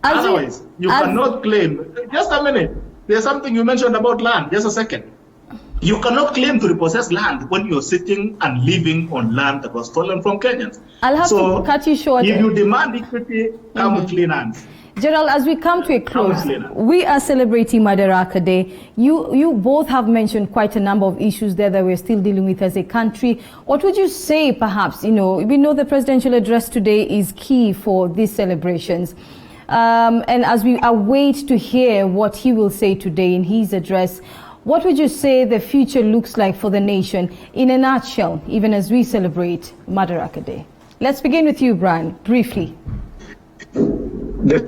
Otherwise, you cannot claim. Just a minute. There's something you mentioned about land. Just a second. You cannot claim to repossess land when you're sitting and living on land that was stolen from Kenyans. I'll have to cut you short. If you demand equity, come with clean hands. Gerald, as we come to a close, we are celebrating Madaraka Day. You both have mentioned quite a number of issues there that we're still dealing with as a country. What would you say, perhaps, we know the presidential address today is key for these celebrations. And as we await to hear what he will say today in his address, what would you say the future looks like for the nation in a nutshell, even as we celebrate Madaraka Day? Let's begin with you, Brian, briefly. The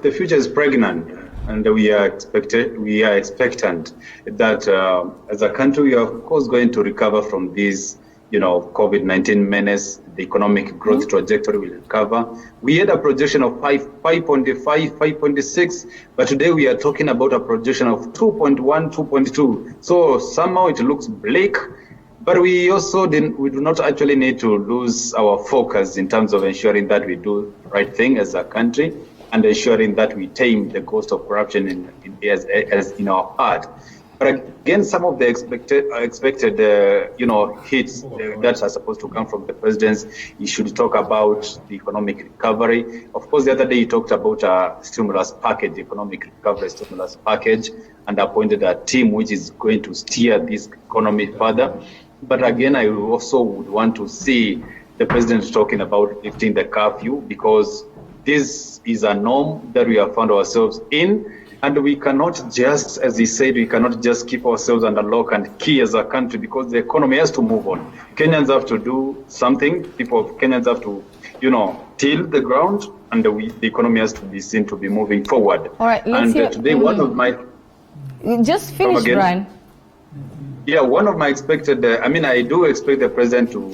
future is pregnant, and we are expectant that as a country we are of course going to recover from this COVID-19 menace. The economic growth trajectory will recover. We had a projection of 5.5, 5.6, but today we are talking about a projection of 2.1, 2.2. So somehow it looks bleak, but we do not actually need to lose our focus in terms of ensuring that we do the right thing as a country and ensuring that we tame the cost of corruption as in our heart. But again, some of the expected hits that are supposed to come from the president, he should talk about the economic recovery. Of course, the other day he talked about a stimulus package, economic recovery stimulus package, and appointed a team which is going to steer this economy further. But again, I also would want to see the president talking about lifting the curfew, because this is a norm that we have found ourselves in. And we cannot just, as he said, we cannot just keep ourselves under lock and key as a country, because the economy has to move on. Kenyans have to do something. Kenyans have to, till the ground, and the economy has to be seen to be moving forward. All right, let's hear. Today, one of my... Just finish, Brian. Yeah, one of my expected... I do expect the president to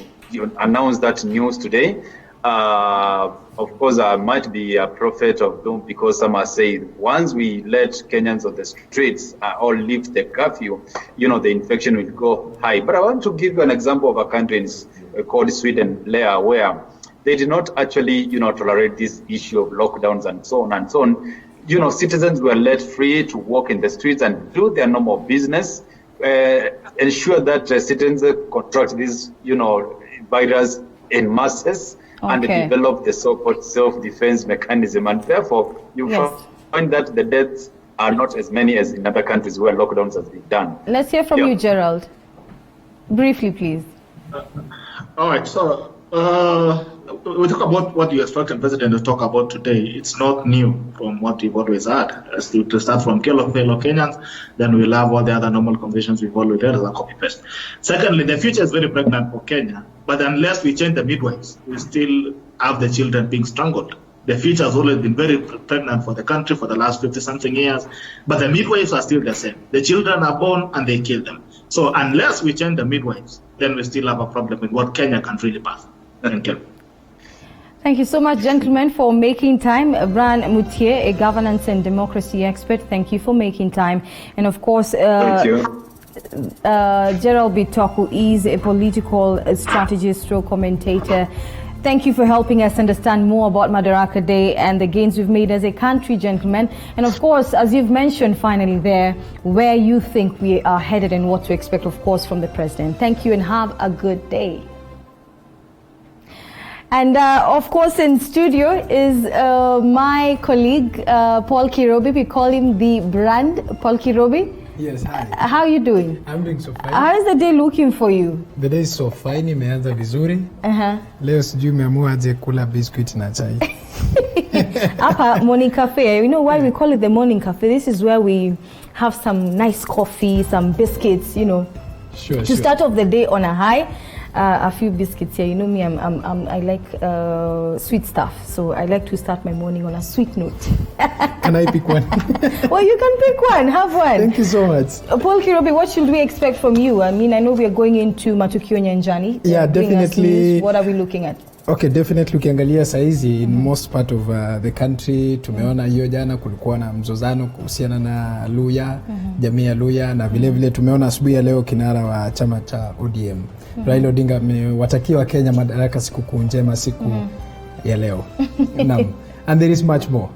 announce that news today. Of course, I might be a prophet of doom, because some are saying once we let Kenyans on the streets or lift the curfew, the infection will go high. But I want to give you an example of a country called Sweden, where they did not actually, tolerate this issue of lockdowns and so on and so on. Citizens were let free to walk in the streets and do their normal business, ensure that citizens contract this, virus in masses. And develop the so-called self-defense mechanism. And therefore, you find that the deaths are not as many as in other countries where lockdowns have been done. Let's hear from you, Gerald. Briefly, please. All right. So we talk about what you expect the president to talk about today. It's not new from what we've always had. As to start from fellow Kenyans, then we'll have all the other normal conversations we've always had as a copy-paste. Secondly, the future is very pregnant for Kenya. But unless we change the midwives, we still have the children being strangled. The future has always been very pregnant for the country for the last 50-something years. But the midwives are still the same. The children are born and they kill them. So unless we change the midwives, then we still have a problem in what Kenya can really pass. Thank you. Thank you so much, gentlemen, for making time. Brian Mutier, a governance and democracy expert, thank you for making time. And of course, thank you. Gerald Bitoku is a political strategist or commentator. Thank you for helping us understand more about Madaraka Day and the gains we've made as a country, gentlemen. And of course, as you've mentioned finally there, where you think we are headed and what to expect, of course, from the president. Thank you and have a good day. And of course, in studio is my colleague, Paul Kirobi. We call him the brand, Paul Kirobi. Yes, hi. How are you doing? I'm doing so fine. How is the day looking for you? The day is so fine, imeanza vizuri. Leo sijui umeamua aje kula biscuit na chai. Hapa morning cafe. You know why we call it the morning cafe? This is where we have some nice coffee, some biscuits, you know. Sure, to start off the day on a high. A few biscuits here. You know me, I like sweet stuff. So I like to start my morning on a sweet note. Can I pick one? Well, you can pick one. Have one. Thank you so much. Paul Kirobi, what should we expect from you? I mean, I know we are going into Matukio Nyanjani. Yeah, definitely. What are we looking at? Okay, definitely ukiangalia saizi in most part of the country tumeona hiyo jana kulikuwa na mzozano kuhusiana na Luya, jamii ya Luya, na vile vile tumeona asubuhi ya leo kinara wa chama cha ODM Raila Odinga amewatakia wa Kenya Madaraka sikukuu njema siku ya leo. And there is much more.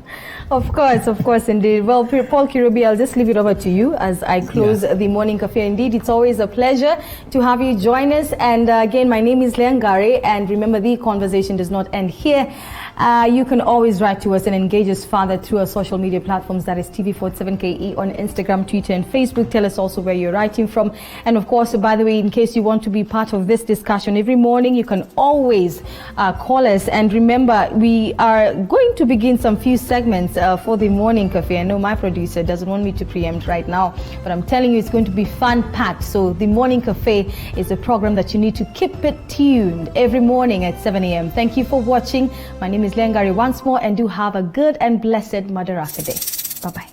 Of course, indeed. Well, Paul Kirobi, I'll just leave it over to you as I close the morning cafe. Indeed, it's always a pleasure to have you join us. And again, my name is Leangare, and remember, the conversation does not end here. You can always write to us and engage us further through our social media platforms, that is TV47KE on Instagram, Twitter, and Facebook. Tell us also where you're writing from. And of course, by the way, in case you want to be part of this discussion every morning, you can always call us. And remember, we are going to begin some few segments for the morning cafe. I know my producer doesn't want me to preempt right now, but I'm telling you, it's going to be fun-packed. So the morning cafe is a program that you need to keep it tuned every morning at 7 a.m. Thank you for watching. My name is Leangari once more, and do have a good and blessed Madaraka Day. Bye-bye.